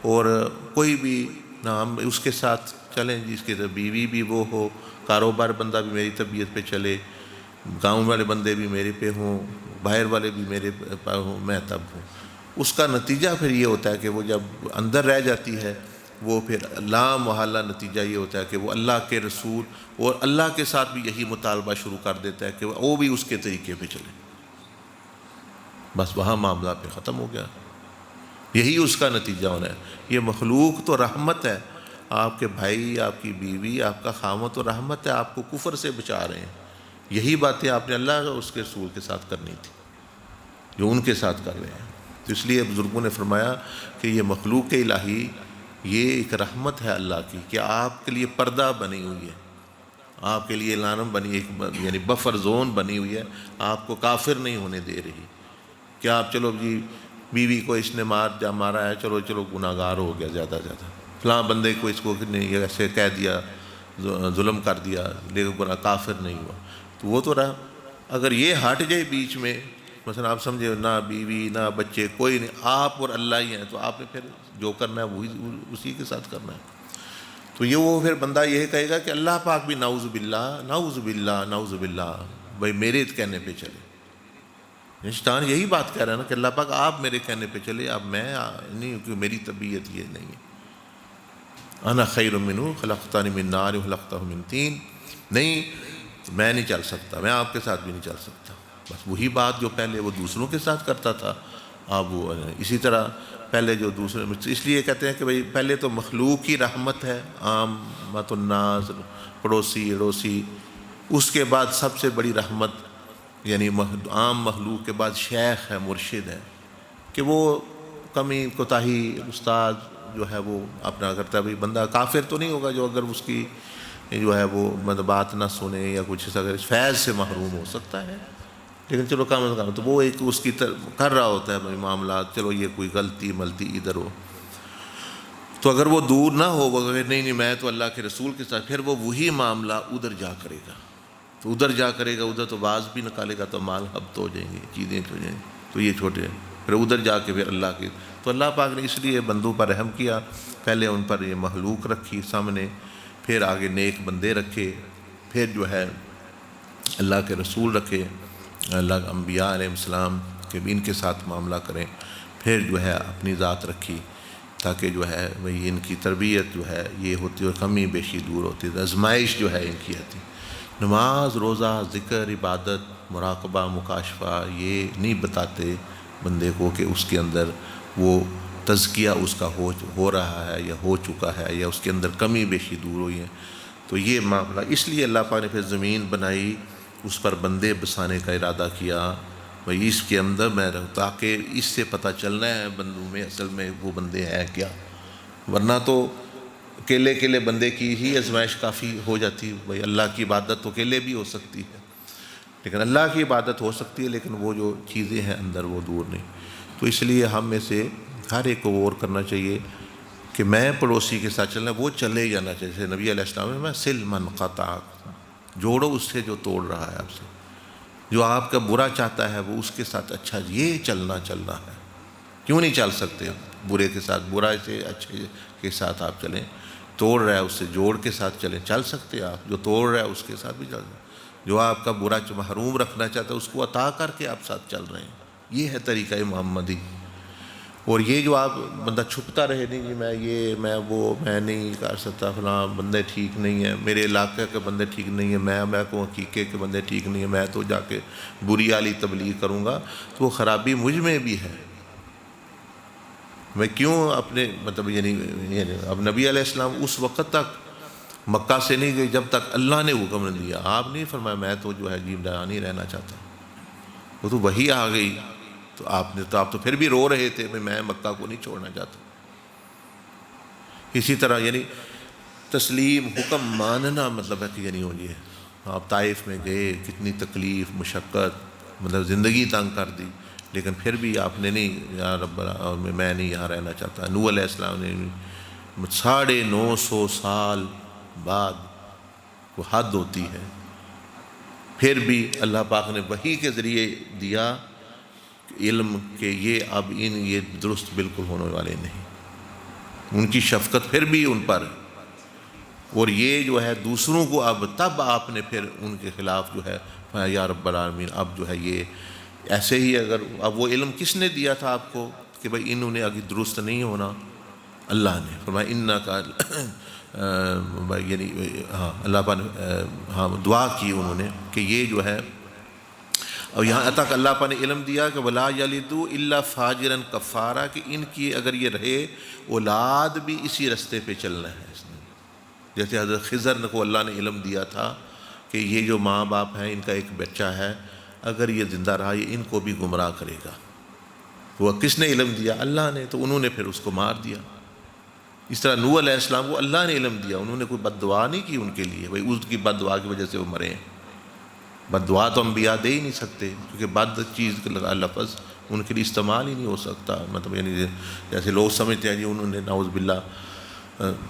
اور کوئی بھی نہ ہم اس کے ساتھ چلیں جس کی بیوی بھی وہ ہو، کاروبار بندہ بھی میری طبیعت پہ چلے، گاؤں والے بندے بھی میرے پہ ہوں، باہر والے بھی میرے پہ ہوں، میں تب ہوں۔ اس کا نتیجہ پھر یہ ہوتا ہے کہ وہ جب اندر رہ جاتی ہے، وہ پھر لا محالہ نتیجہ یہ ہوتا ہے کہ وہ اللہ کے رسول اور اللہ کے ساتھ بھی یہی مطالبہ شروع کر دیتا ہے کہ وہ بھی اس کے طریقے پہ چلے، بس وہاں معاملہ پہ ختم ہو گیا۔ یہی اس کا نتیجہ ہونا ہے۔ یہ مخلوق تو رحمت ہے، آپ کے بھائی، آپ کی بیوی، آپ کا خامت و رحمت ہے، آپ کو کفر سے بچا رہے ہیں۔ یہی باتیں آپ نے اللہ اور اس کے رسول کے ساتھ کرنی تھی جو ان کے ساتھ کر رہے ہیں۔ تو اس لیے بزرگوں نے فرمایا کہ یہ مخلوق الہی یہ ایک رحمت ہے اللہ کی کہ آپ کے لیے پردہ بنی ہوئی ہے، آپ کے لیے لانم بنی، ایک یعنی بفر زون بنی ہوئی ہے، آپ کو کافر نہیں ہونے دے رہی کہ آپ چلو جی بیوی کو اس نے مارا ہے، چلو گناہ گار ہو گیا، زیادہ فلاں بندے کو اس کو نہیں ایسے کہہ دیا، ظلم کر دیا، لیکن گناہ کافر نہیں ہوا۔ تو وہ تو رہا، اگر یہ ہٹ جائے بیچ میں، مثلا آپ سمجھے نہ بیوی نہ بچے کوئی نہیں، آپ اور اللہ ہی ہیں، تو آپ نے پھر جو کرنا ہے وہی اسی کے ساتھ کرنا ہے۔ تو یہ وہ پھر بندہ یہ کہے گا کہ اللہ پاک بھی نعوذ باللہ نعوذ باللہ نعوذ باللہ، بھائی میرے کہنے پہ چلے۔ شیطان یہی بات کہہ رہا ہے نا کہ اللہ پاک آپ میرے کہنے پہ چلے، اب میں نہیں، کیونکہ میری طبیعت یہ نہیں ہے۔ انا خیر منہ خلقتنی من نار وخلقتہ من طین، نہیں میں نہیں چل سکتا، میں آپ کے ساتھ بھی نہیں چل سکتا۔ بس وہی بات جو پہلے وہ دوسروں کے ساتھ کرتا تھا، اب وہ اسی طرح پہلے جو دوسرے، اس لیے کہتے ہیں کہ بھئی پہلے تو مخلوق کی رحمت ہے، عامۃ الناس، پڑوسی اڑوسی، اس کے بعد سب سے بڑی رحمت یعنی عام مخلوق کے بعد شیخ ہے، مرشد ہے، کہ وہ کمی کوتاہی استاد جو ہے وہ اپنا کرتا ہے۔ بھئی بندہ کافر تو نہیں ہوگا جو اگر اس کی جو ہے وہ مطلب بات نہ سنے یا کچھ اگر فیض سے محروم ہو سکتا ہے، لیکن چلو کم از کم تو وہ ایک اس کی کر رہا ہوتا ہے بھئی معاملات، چلو یہ کوئی غلطی ملتی ادھر ہو، تو اگر وہ دور نہ ہو، وہ نہیں میں تو اللہ کے رسول کے ساتھ، پھر وہ وہی معاملہ ادھر جا کرے گا، تو ادھر جا کرے گا، ادھر تو باز بھی نکالے گا، تو مال ہب تو ہو جائیں گے، چیزیں تو ہو جائیں گی، تو یہ چھوٹے ہیں، پھر ادھر جا کے پھر اللہ کے، تو اللہ پاک نے اس لیے بندوں پر رحم کیا، پہلے ان پر یہ مخلوق رکھی سامنے، پھر آگے نیک بندے رکھے، پھر جو ہے اللہ کے رسول رکھے، اللہ انبیاء علیہ السلام کہ بھی ان کے ساتھ معاملہ کریں، پھر جو ہے اپنی ذات رکھی تاکہ جو ہے وہی ان کی تربیت جو ہے یہ ہوتی اور کمی بیشی دور ہوتی، آزمائش جو ہے ان کی آتی۔ نماز، روزہ، ذکر، عبادت، مراقبہ، مکاشفہ یہ نہیں بتاتے بندے کو کہ اس کے اندر وہ تزکیہ اس کا ہو رہا ہے یا ہو چکا ہے یا اس کے اندر کمی بیشی دور ہوئی ہے۔ تو یہ معاملہ اس لیے اللہ پاک نے پھر زمین بنائی، اس پر بندے بسانے کا ارادہ کیا، بھئی اس کے اندر میں رہوں تاکہ اس سے پتہ چلنا ہے بندوں میں اصل میں وہ بندے ہیں کیا، ورنہ تو اکیلے بندے کی ہی آزمائش کافی ہو جاتی ہے۔ بھئی اللہ کی عبادت تو اکیلے بھی ہو سکتی ہے، لیکن اللہ کی عبادت ہو سکتی ہے، لیکن وہ جو چیزیں ہیں اندر وہ دور نہیں۔ تو اس لیے ہم میں سے ہر ایک کو غور کرنا چاہیے کہ میں پڑوسی کے ساتھ چلنا، وہ چلے جانا چاہیے، جیسے نبی علیہ السلام میں سل من قطع، جوڑو اس سے جو توڑ رہا ہے آپ سے، جو آپ کا برا چاہتا ہے وہ اس کے ساتھ اچھا، یہ چلنا ہے۔ کیوں نہیں چل سکتے برے کے ساتھ؟ برا سے اچھے کے ساتھ آپ چلیں، توڑ رہا ہے اس سے جوڑ کے ساتھ چلیں، چل سکتے آپ، جو توڑ رہا ہے اس کے ساتھ بھی چل سکتے، جو آپ کا برا محروم رکھنا چاہتا ہے اس کو عطا کر کے آپ ساتھ چل رہے ہیں، یہ ہے طریقہ محمدی۔ اور یہ جو آپ بندہ چھپتا رہے، نہیں جی میں نہیں کر سکتا، فلاں بندے ٹھیک نہیں ہیں، میرے علاقے کے بندے ٹھیک نہیں ہیں، میں کو حقیقے کے بندے ٹھیک نہیں ہیں، میں تو جا کے بری والی تبلیغ کروں گا، تو وہ خرابی مجھ میں بھی ہے۔ میں کیوں اپنے مطلب یعنی اب نبی علیہ السلام اس وقت تک مکہ سے نہیں گئے جب تک اللہ نے حکم نہیں دیا، آپ نہیں فرمایا میں تو جو ہے جیوندار نہیں رہنا چاہتا، وہ تو وہی آ گئی، تو آپ تو پھر بھی رو رہے تھے میں مکہ کو نہیں چھوڑنا چاہتا۔ اسی طرح یعنی تسلیم، حکم ماننا مطلب ہے کہ یعنی ہو یہ آپ طائف میں گئے، کتنی تکلیف مشقت مطلب زندگی تنگ کر دی، لیکن پھر بھی آپ نے نہیں، یا رب میں نہیں یہاں رہنا چاہتا۔ نوح علیہ السلام نے 950 سال بعد وہ حد ہوتی ہے، پھر بھی اللہ پاک نے وحی کے ذریعے دیا علم کہ یہ اب یہ درست بالکل ہونے والے نہیں، ان کی شفقت پھر بھی ان پر، اور یہ جو ہے دوسروں کو اب تب آپ نے پھر ان کے خلاف جو ہے یا رب العالمین اب جو ہے یہ ایسے ہی اگر اب وہ علم کس نے دیا تھا آپ کو کہ بھئی انہوں نے آگے درست نہیں ہونا؟ اللہ نے فرمایا انکا یعنی ہاں اللہ پاک نے ہاں دعا کی انہوں نے کہ یہ جو ہے، اور یہاں تک اللہ پاک نے علم دیا کہ ولا یلدوا الا فاجرا کفارا، کہ ان کی اگر یہ رہے اولاد بھی اسی رستے پہ چلنا ہے اس نے، جیسے حضرت خضر کو اللہ نے علم دیا تھا کہ یہ جو ماں باپ ہیں ان کا ایک بچہ ہے، اگر یہ زندہ رہا یہ ان کو بھی گمراہ کرے گا۔ وہ کس نے علم دیا؟ اللہ نے، تو انہوں نے پھر اس کو مار دیا۔ اس طرح نوح علیہ السلام کو اللہ نے علم دیا، انہوں نے کوئی بد دعا نہیں کی ان کے لیے، بھئی اس کی بد دعا کی وجہ سے وہ مرے۔ بد دعا تو انبیاء دے ہی نہیں سکتے، کیونکہ بد چیز کا لفظ ان کے لیے استعمال ہی نہیں ہو سکتا، مطلب یعنی جیسے لوگ سمجھتے ہیں جی انہوں نے نعوذ باللہ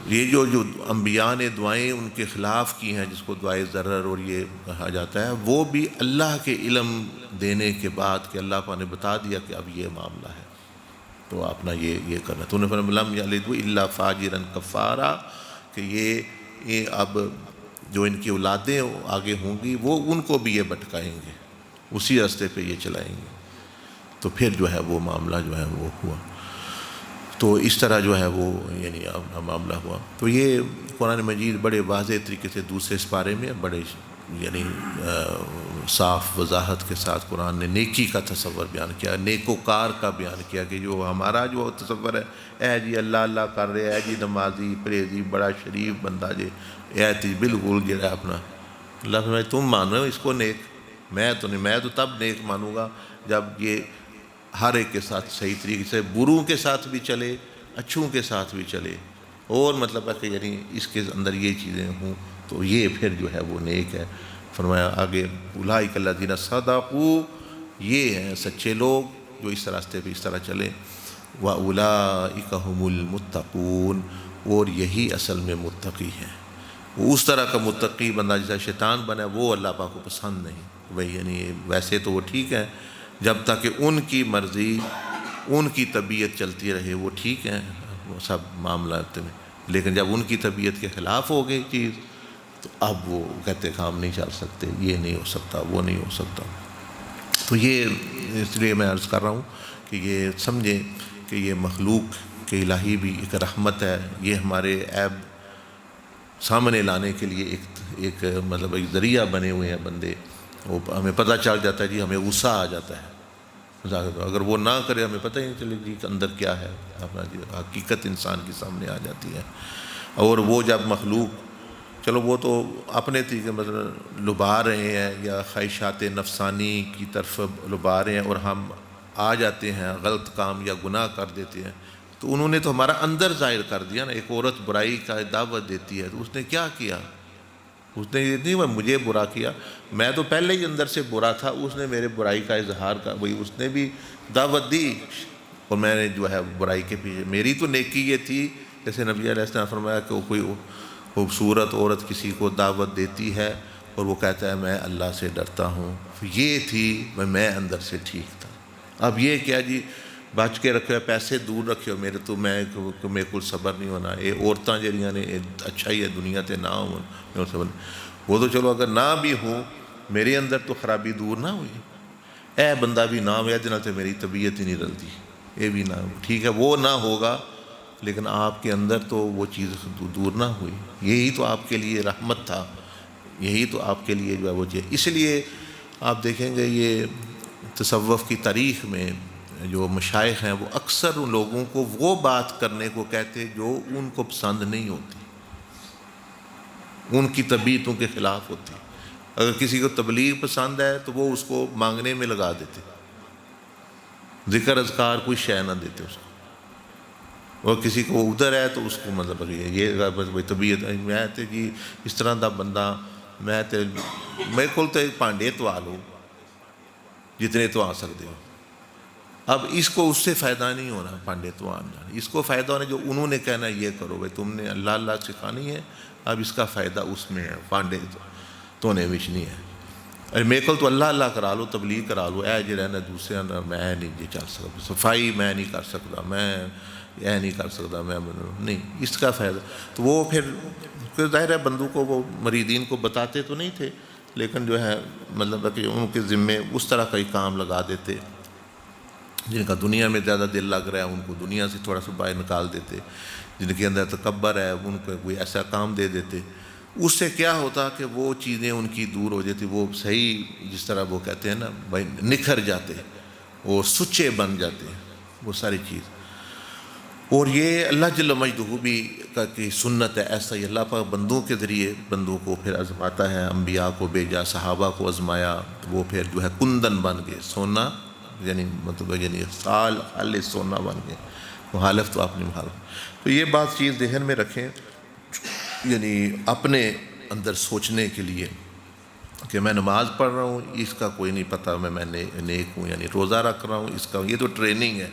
یہ جو انبیاء نے دعائیں ان کے خلاف کی ہیں، جس کو دعائے ضرر اور یہ کہا جاتا ہے، وہ بھی اللہ کے علم دینے کے بعد کہ اللہ پاک نے بتا دیا کہ اب یہ معاملہ ہے تو اپنا یہ کرنا۔ تو انہوں نے فرمایا لم یلدوا الا فاجرا کفارا، کہ یہ اب جو ان کی اولادیں آگے ہوں گی وہ ان کو بھی یہ بھٹکائیں گے، اسی راستے پہ یہ چلائیں گے۔ تو پھر جو ہے وہ معاملہ جو ہے وہ ہوا، تو اس طرح جو ہے وہ یعنی معاملہ ہوا۔ تو یہ قرآن مجید بڑے واضح طریقے سے دوسرے سپارے میں بڑے یعنی صاف وضاحت کے ساتھ قرآن نے نیکی کا تصور بیان کیا، نیکوکار کا بیان کیا، کہ جو ہمارا جو تصور ہے اے جی اللہ اللہ کر رہے، اے جی نمازی پرہیزی بڑا شریف بندہ جی اے تھی بالکل جو ہے اپنا، اللہ فرمائے تم مانو اس کو نیک، میں تو نہیں، میں تو تب نیک مانوں گا جب یہ ہر ایک کے ساتھ صحیح طریقے سے، بروں کے ساتھ بھی چلے اچھوں کے ساتھ بھی چلے، اور مطلب ہے کہ یعنی اس کے اندر یہ چیزیں ہوں تو یہ پھر جو ہے وہ نیک ہے۔ فرمایا آگے اولئک الذین صدقوا، یہ ہیں سچے لوگ جو اس راستے پہ اس طرح چلیں، واولئک هم المتقون، اور یہی اصل میں متقی ہیں۔ وہ اس طرح کا متقی بندہ جیسا شیطان بنا وہ اللہ پاک کو پسند نہیں، بھئی یعنی ویسے تو وہ ٹھیک ہے جب تک کہ ان کی مرضی ان کی طبیعت چلتی رہے وہ ٹھیک ہے وہ سب معاملات میں، لیکن جب ان کی طبیعت کے خلاف ہو گئی چیز تو اب وہ کہتے کام نہیں چل سکتے، یہ نہیں ہو سکتا وہ نہیں ہو سکتا۔ تو یہ اس لیے میں عرض کر رہا ہوں کہ یہ سمجھیں کہ یہ مخلوق کہ الہی بھی ایک رحمت ہے، یہ ہمارے عیب سامنے لانے کے لیے ایک مطلب ایک ذریعہ بنے ہوئے ہیں بندے، وہ ہمیں پتہ چل جاتا ہے جی، ہمیں غصہ آ جاتا ہے، اگر وہ نہ کرے ہمیں پتہ ہی نہیں چلے جی کہ اندر کیا ہے، اپنا حقیقت انسان کے سامنے آ جاتی ہے۔ اور وہ جب مخلوق چلو وہ تو اپنے طریقے مطلب لبھا رہے ہیں یا خواہشات نفسانی کی طرف لبھا رہے ہیں اور ہم آ جاتے ہیں غلط کام یا گناہ کر دیتے ہیں، تو انہوں نے تو ہمارا اندر ظاہر کر دیا نا۔ ایک عورت برائی کا دعوت دیتی ہے تو اس نے کیا کیا؟ اس نے یہ نہیں مجھے برا کیا، میں تو پہلے ہی اندر سے برا تھا، اس نے میرے برائی کا اظہار کا وہی اس نے بھی دعوت دی اور میں نے جو ہے برائی کے پیچھے، میری تو نیکی یہ تھی جیسے نبی علیہ السلام نے فرمایا کہ کوئی خوبصورت عورت کسی کو دعوت دیتی ہے اور وہ کہتا ہے میں اللہ سے ڈرتا ہوں، یہ تھی میں اندر سے ٹھیک تھا۔ اب یہ کیا جی بچ کے رکھو، پیسے دور رکھو میرے تو میرے کو صبر نہیں ہونا، یہ عورتاں جہاں نے اچھا ہی ہے دنیا تے نہ ہو وہ تو چلو اگر نہ بھی ہوں میرے اندر تو خرابی دور نہ ہوئی، اے بندہ بھی نہ ہوا جنہوں سے میری طبیعت ہی نہیں رلتی، یہ بھی نہ ہو ٹھیک ہے، وہ نہ ہوگا لیکن آپ کے اندر تو وہ چیز دور نہ ہوئی، یہی تو آپ کے لیے رحمت تھا، یہی تو آپ کے لیے جو ہے وہ چیز۔ اس لیے آپ دیکھیں گے یہ تصوف کی تاریخ میں جو مشائخ ہیں وہ اکثر ان لوگوں کو وہ بات کرنے کو کہتے جو ان کو پسند نہیں ہوتی، ان کی طبیعتوں کے خلاف ہوتی۔ اگر کسی کو تبلیغ پسند ہے تو وہ اس کو مانگنے میں لگا دیتے، ذکر اذکار کوئی شے نہ دیتے اس کو، اور کسی کو ادھر ہے تو اس کو مطلب یہ طبیعت میں تے جی اس طرح دا بندہ میں تے میرے کو تے پانڈے تو آ لو جتنے تو آ سکتے ہو۔ اب اس کو اس سے فائدہ نہیں ہونا پانڈے تو آنا، اس کو فائدہ ہونا جو انہوں نے کہنا یہ کرو بھائی تم نے اللہ اللہ سکھانی ہے، اب اس کا فائدہ اس میں ہے، پانڈے تو نے وچ نہیں ہے۔ میرے کو تو اللہ اللہ کرا لو، تبلیغ کرا لو، اے جی رہنا دوسرے نا، میں نہیں جی چل سکتا، صفائی میں نہیں کر سکتا، میں یہ نہیں کر سکتا، میں نہیں، اس کا فائدہ تو وہ پھر ظاہر ہے بندوں کو وہ مریدین کو بتاتے تو نہیں تھے، لیکن جو ہے مطلب کہ ان کے ذمے اس طرح کا ہی کام لگا دیتے، جن کا دنیا میں زیادہ دل لگ رہا ہے ان کو دنیا سے تھوڑا سا باہر نکال دیتے، جن کے اندر تکبر ہے ان کو کوئی ایسا کام دے دیتے، اس سے کیا ہوتا کہ وہ چیزیں ان کی دور ہو جاتی، وہ صحیح جس طرح وہ کہتے ہیں نا بھائی نکھر جاتے، وہ سچے بن جاتے وہ ساری چیز۔ اور یہ اللہ جل مجدہ بھی کی سنت ہے، ایسا ہی اللہ پاک بندوں کے ذریعے بندوں کو پھر آزماتا ہے، انبیاء کو بھیجا، صحابہ کو آزمایا، وہ پھر جو ہے کندن بن گئے، سونا یعنی مطلب یعنی سال خالص سونا بن گئے، مخالف تو اپنی مخالف۔ تو یہ بات چیز ذہن میں رکھیں، یعنی اپنے اندر سوچنے کے لیے کہ میں نماز پڑھ رہا ہوں، اس کا کوئی نہیں پتہ میں نیک ہوں، یعنی روزہ رکھ رہا ہوں، اس کا یہ تو ٹریننگ ہے۔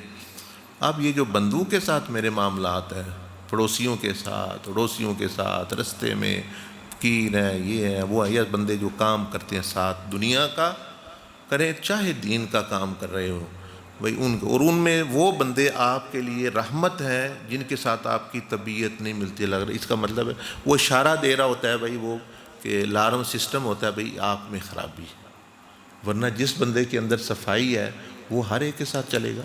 اب یہ جو بندوں کے ساتھ میرے معاملات ہیں، پڑوسیوں کے ساتھ، اڑوسیوں کے ساتھ، رستے میں فقیر ہیں، یہ ہیں وہ ہیں، یہ بندے جو کام کرتے ہیں ساتھ دنیا کا کریں چاہے دین کا کام کر رہے ہوں بھائی ان کو، اور ان میں وہ بندے آپ کے لیے رحمت ہیں جن کے ساتھ آپ کی طبیعت نہیں ملتی لگ رہی، اس کا مطلب ہے وہ اشارہ دے رہا ہوتا ہے بھائی وہ کہ الارم سسٹم ہوتا ہے بھائی آپ میں خرابی، ورنہ جس بندے کے اندر صفائی ہے وہ ہر ایک کے ساتھ چلے گا،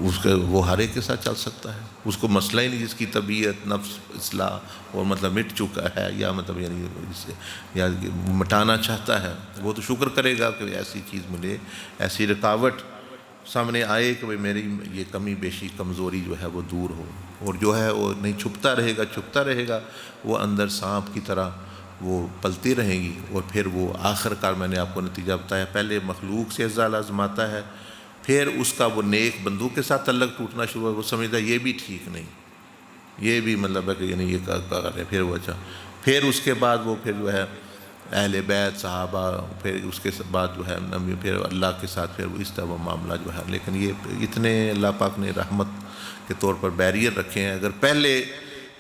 اس کا وہ ہر ایک کے ساتھ چل سکتا ہے، اس کو مسئلہ ہی نہیں جس کی طبیعت نفس اصلاح اور مطلب مٹ چکا ہے یا مطلب یعنی جسے یا مٹانا چاہتا ہے، وہ تو شکر کرے گا کہ ایسی چیز ملے، ایسی رکاوٹ سامنے آئے کہ بھئی میری یہ کمی بیشی کمزوری جو ہے وہ دور ہو، اور جو ہے وہ نہیں چھپتا رہے گا، وہ اندر سانپ کی طرح وہ پلتی رہیں گی، اور پھر وہ آخر کار میں نے آپ کو نتیجہ بتایا، پہلے مخلوق سے ازالہ آزماتا ہے، پھر اس کا وہ نیک بندوں کے ساتھ تعلق ٹوٹنا شروع ہے، وہ سمجھتا ہے یہ بھی ٹھیک نہیں، یہ بھی مطلب ہے کہ یعنی یہ کر رہے ہیں، پھر وہ اچھا، پھر اس کے بعد وہ پھر جو ہے اہل بیت صحابہ، پھر اس کے بعد جو ہے پھر اللہ کے ساتھ پھر اس طرح وہ معاملہ جو ہے، لیکن یہ اتنے اللہ پاک نے رحمت کے طور پر بیریئر رکھے ہیں، اگر پہلے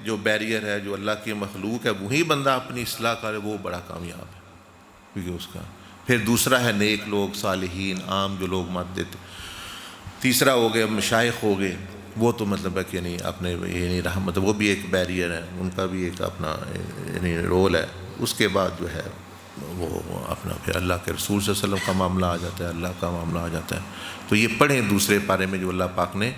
جو بیریئر ہے جو اللہ کی مخلوق ہے وہی بندہ اپنی اصلاح کرے وہ بڑا کامیاب ہے، کیونکہ اس کا پھر دوسرا ہے نیک لوگ، صالحین، عام جو لوگ مت دیتے، تیسرا ہو گئے مشائخ ہو گئے، وہ تو مطلب ہے کہ یعنی اپنے یعنی رحمت وہ بھی ایک بیریئر ہے، ان کا بھی ایک اپنا یعنی رول ہے، اس کے بعد جو ہے وہ اپنا پھر اللہ کے رسول صلی اللہ علیہ وسلم کا معاملہ آ جاتا ہے، اللہ کا معاملہ آ جاتا ہے۔ تو یہ پڑھیں دوسرے پارے میں جو اللہ پاک نے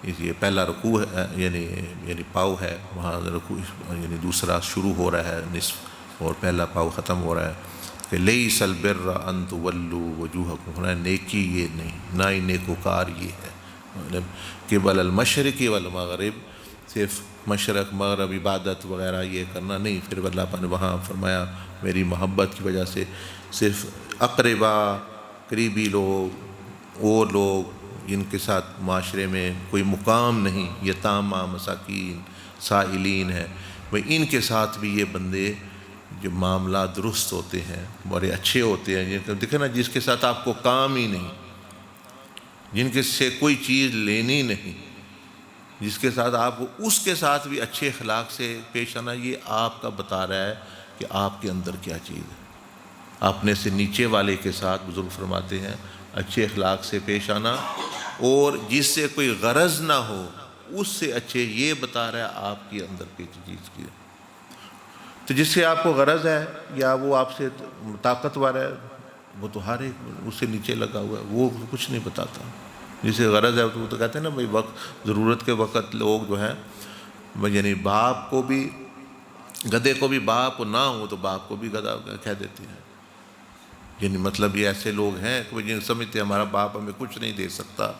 یہ پہلا رکوع ہے یعنی پاؤ ہے، وہاں رکوع یعنی دوسرا شروع ہو رہا ہے نصف، اور پہلا پاؤ ختم ہو رہا ہے کہ لیس البر ان تولوا وجوہکم، نیکی یہ نہیں، نہ ہی نیکوکار یہ ہے مطلب قبل المشرق والمغرب، صرف مشرق مغرب عبادت وغیرہ یہ کرنا نہیں، پھر اللہ پاک نے وہاں فرمایا میری محبت کی وجہ سے صرف اقربا قریبی لوگ، اور لوگ جن کے ساتھ معاشرے میں کوئی مقام نہیں، یتامہ مساکین سائلین ہیں، بھئی ان کے ساتھ بھی یہ بندے جو معاملات درست ہوتے ہیں بڑے اچھے ہوتے ہیں، جن کو دیکھیں نا جس کے ساتھ آپ کو کام ہی نہیں، جن کے سے کوئی چیز لینی نہیں، جس کے ساتھ آپ کو اس کے ساتھ بھی اچھے اخلاق سے پیش آنا، یہ آپ کا بتا رہا ہے کہ آپ کے اندر کیا چیز ہے۔ اپنے سے نیچے والے کے ساتھ بزرگ فرماتے ہیں اچھے اخلاق سے پیش آنا، اور جس سے کوئی غرض نہ ہو اس سے اچھے، یہ بتا رہا ہے آپ کے اندر کی چیز کی ہے۔ تو جس سے آپ کو غرض ہے یا وہ آپ سے طاقتور ہے وہ تو ہر ایک اس سے نیچے لگا ہوا ہے، وہ کچھ نہیں بتاتا، جسے غرض ہے وہ تو کہتے ہیں نا بھائی وقت ضرورت کے وقت لوگ جو ہیں یعنی باپ کو بھی گدھے کو بھی باپ نہ ہو تو باپ کو بھی گدھا کہہ دیتے ہیں، یعنی مطلب یہ ایسے لوگ ہیں کہ جن سمجھتے ہیں ہمارا باپ ہمیں کچھ نہیں دے سکتا،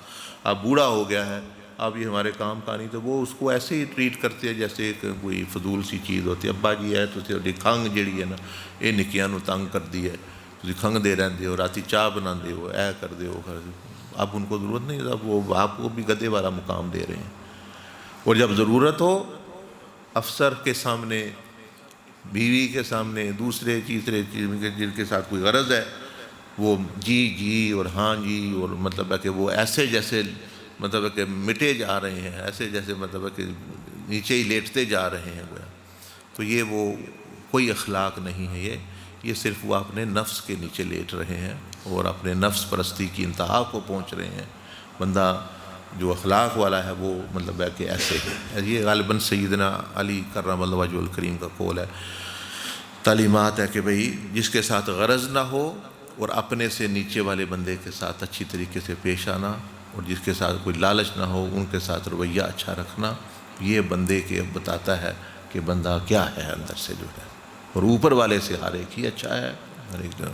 اب بوڑھا ہو گیا ہے اب یہ ہمارے کام کا نہیں، تو وہ اس کو ایسے ہی ٹریٹ کرتے ہیں جیسے ایک کوئی فضول سی چیز ہوتی ہے، ابا جی ہے تو کھنگ جڑی ہے نا یہ نکیاں نو تنگ کر دی ہے، تھی کھنگ دے رہتے ہو، رات چاہ بنا دے ہو، اے کر دے ہو، اب ان کو ضرورت نہیں، اب وہ آپ کو بھی گدھے والا مقام دے رہے ہیں، اور جب ضرورت ہو افسر کے سامنے، بیوی کے سامنے، دوسرے تیسرے چیز جن کے ساتھ کوئی غرض ہے وہ جی اور ہاں جی، اور مطلب ہے کہ وہ ایسے جیسے مطلب ہے کہ مٹے جا رہے ہیں، ایسے جیسے مطلب ہے کہ نیچے ہی لیٹتے جا رہے ہیں، تو یہ وہ کوئی اخلاق نہیں ہے، یہ صرف وہ اپنے نفس کے نیچے لیٹ رہے ہیں اور اپنے نفس پرستی کی انتہا کو پہنچ رہے ہیں۔ بندہ جو اخلاق والا ہے وہ مطلب ہے کہ ایسے ہے۔ یہ غالباً سیدنا علی کرم اللہ وجہ الکریم کا قول ہے، تعلیمات ہے کہ بھئی جس کے ساتھ غرض نہ ہو اور اپنے سے نیچے والے بندے کے ساتھ اچھی طریقے سے پیش آنا، اور جس کے ساتھ کوئی لالچ نہ ہو ان کے ساتھ رویہ اچھا رکھنا، یہ بندے کے بتاتا ہے کہ بندہ کیا ہے اندر سے جو ہے، اور اوپر والے سے ہر ایک ہی اچھا ہے ہر ایک جو۔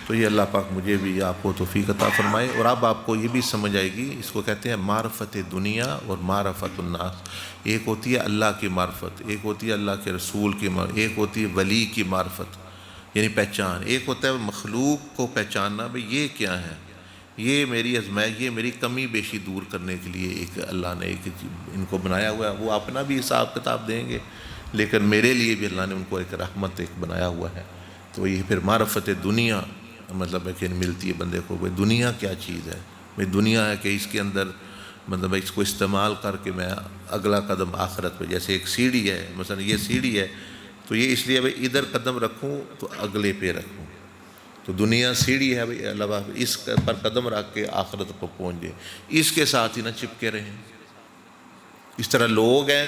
تو یہ اللہ پاک مجھے بھی آپ کو توفیق عطا فرمائے۔ اور اب آپ کو یہ بھی سمجھ آئے گی، اس کو کہتے ہیں معرفت دنیا اور معرفت الناس۔ ایک ہوتی ہے اللہ کی معرفت، ایک ہوتی ہے اللہ کے رسول کی معرفت، ایک ہوتی ہے ولی کی معرفت یعنی پہچان، ایک ہوتا ہے مخلوق کو پہچاننا بھئی یہ کیا ہے، یہ میری آزمائش، یہ میری کمی بیشی دور کرنے کے لیے ایک اللہ نے ایک ان کو بنایا ہوا ہے۔ وہ اپنا بھی حساب کتاب دیں گے لیکن میرے لیے بھی اللہ نے ان کو ایک رحمت ایک بنایا ہوا ہے۔ تو یہ پھر معرفت دنیا مطلب ہے کہ ملتی ہے بندے کو، بھئی دنیا کیا چیز ہے، بھئی دنیا ہے کہ اس کے اندر مطلب اس کو استعمال کر کے میں اگلا قدم آخرت پہ، جیسے ایک سیڑھی ہے، مثلا یہ سیڑھی ہے تو یہ اس لیے بھئی ادھر قدم رکھوں تو اگلے پہ رکھوں، تو دنیا سیڑھی ہے بھئی اللہ پاک اس پر قدم رکھ کے آخرت پر پہنچ جائے، اس کے ساتھ ہی نہ چپکے رہیں۔ اس طرح لوگ ہیں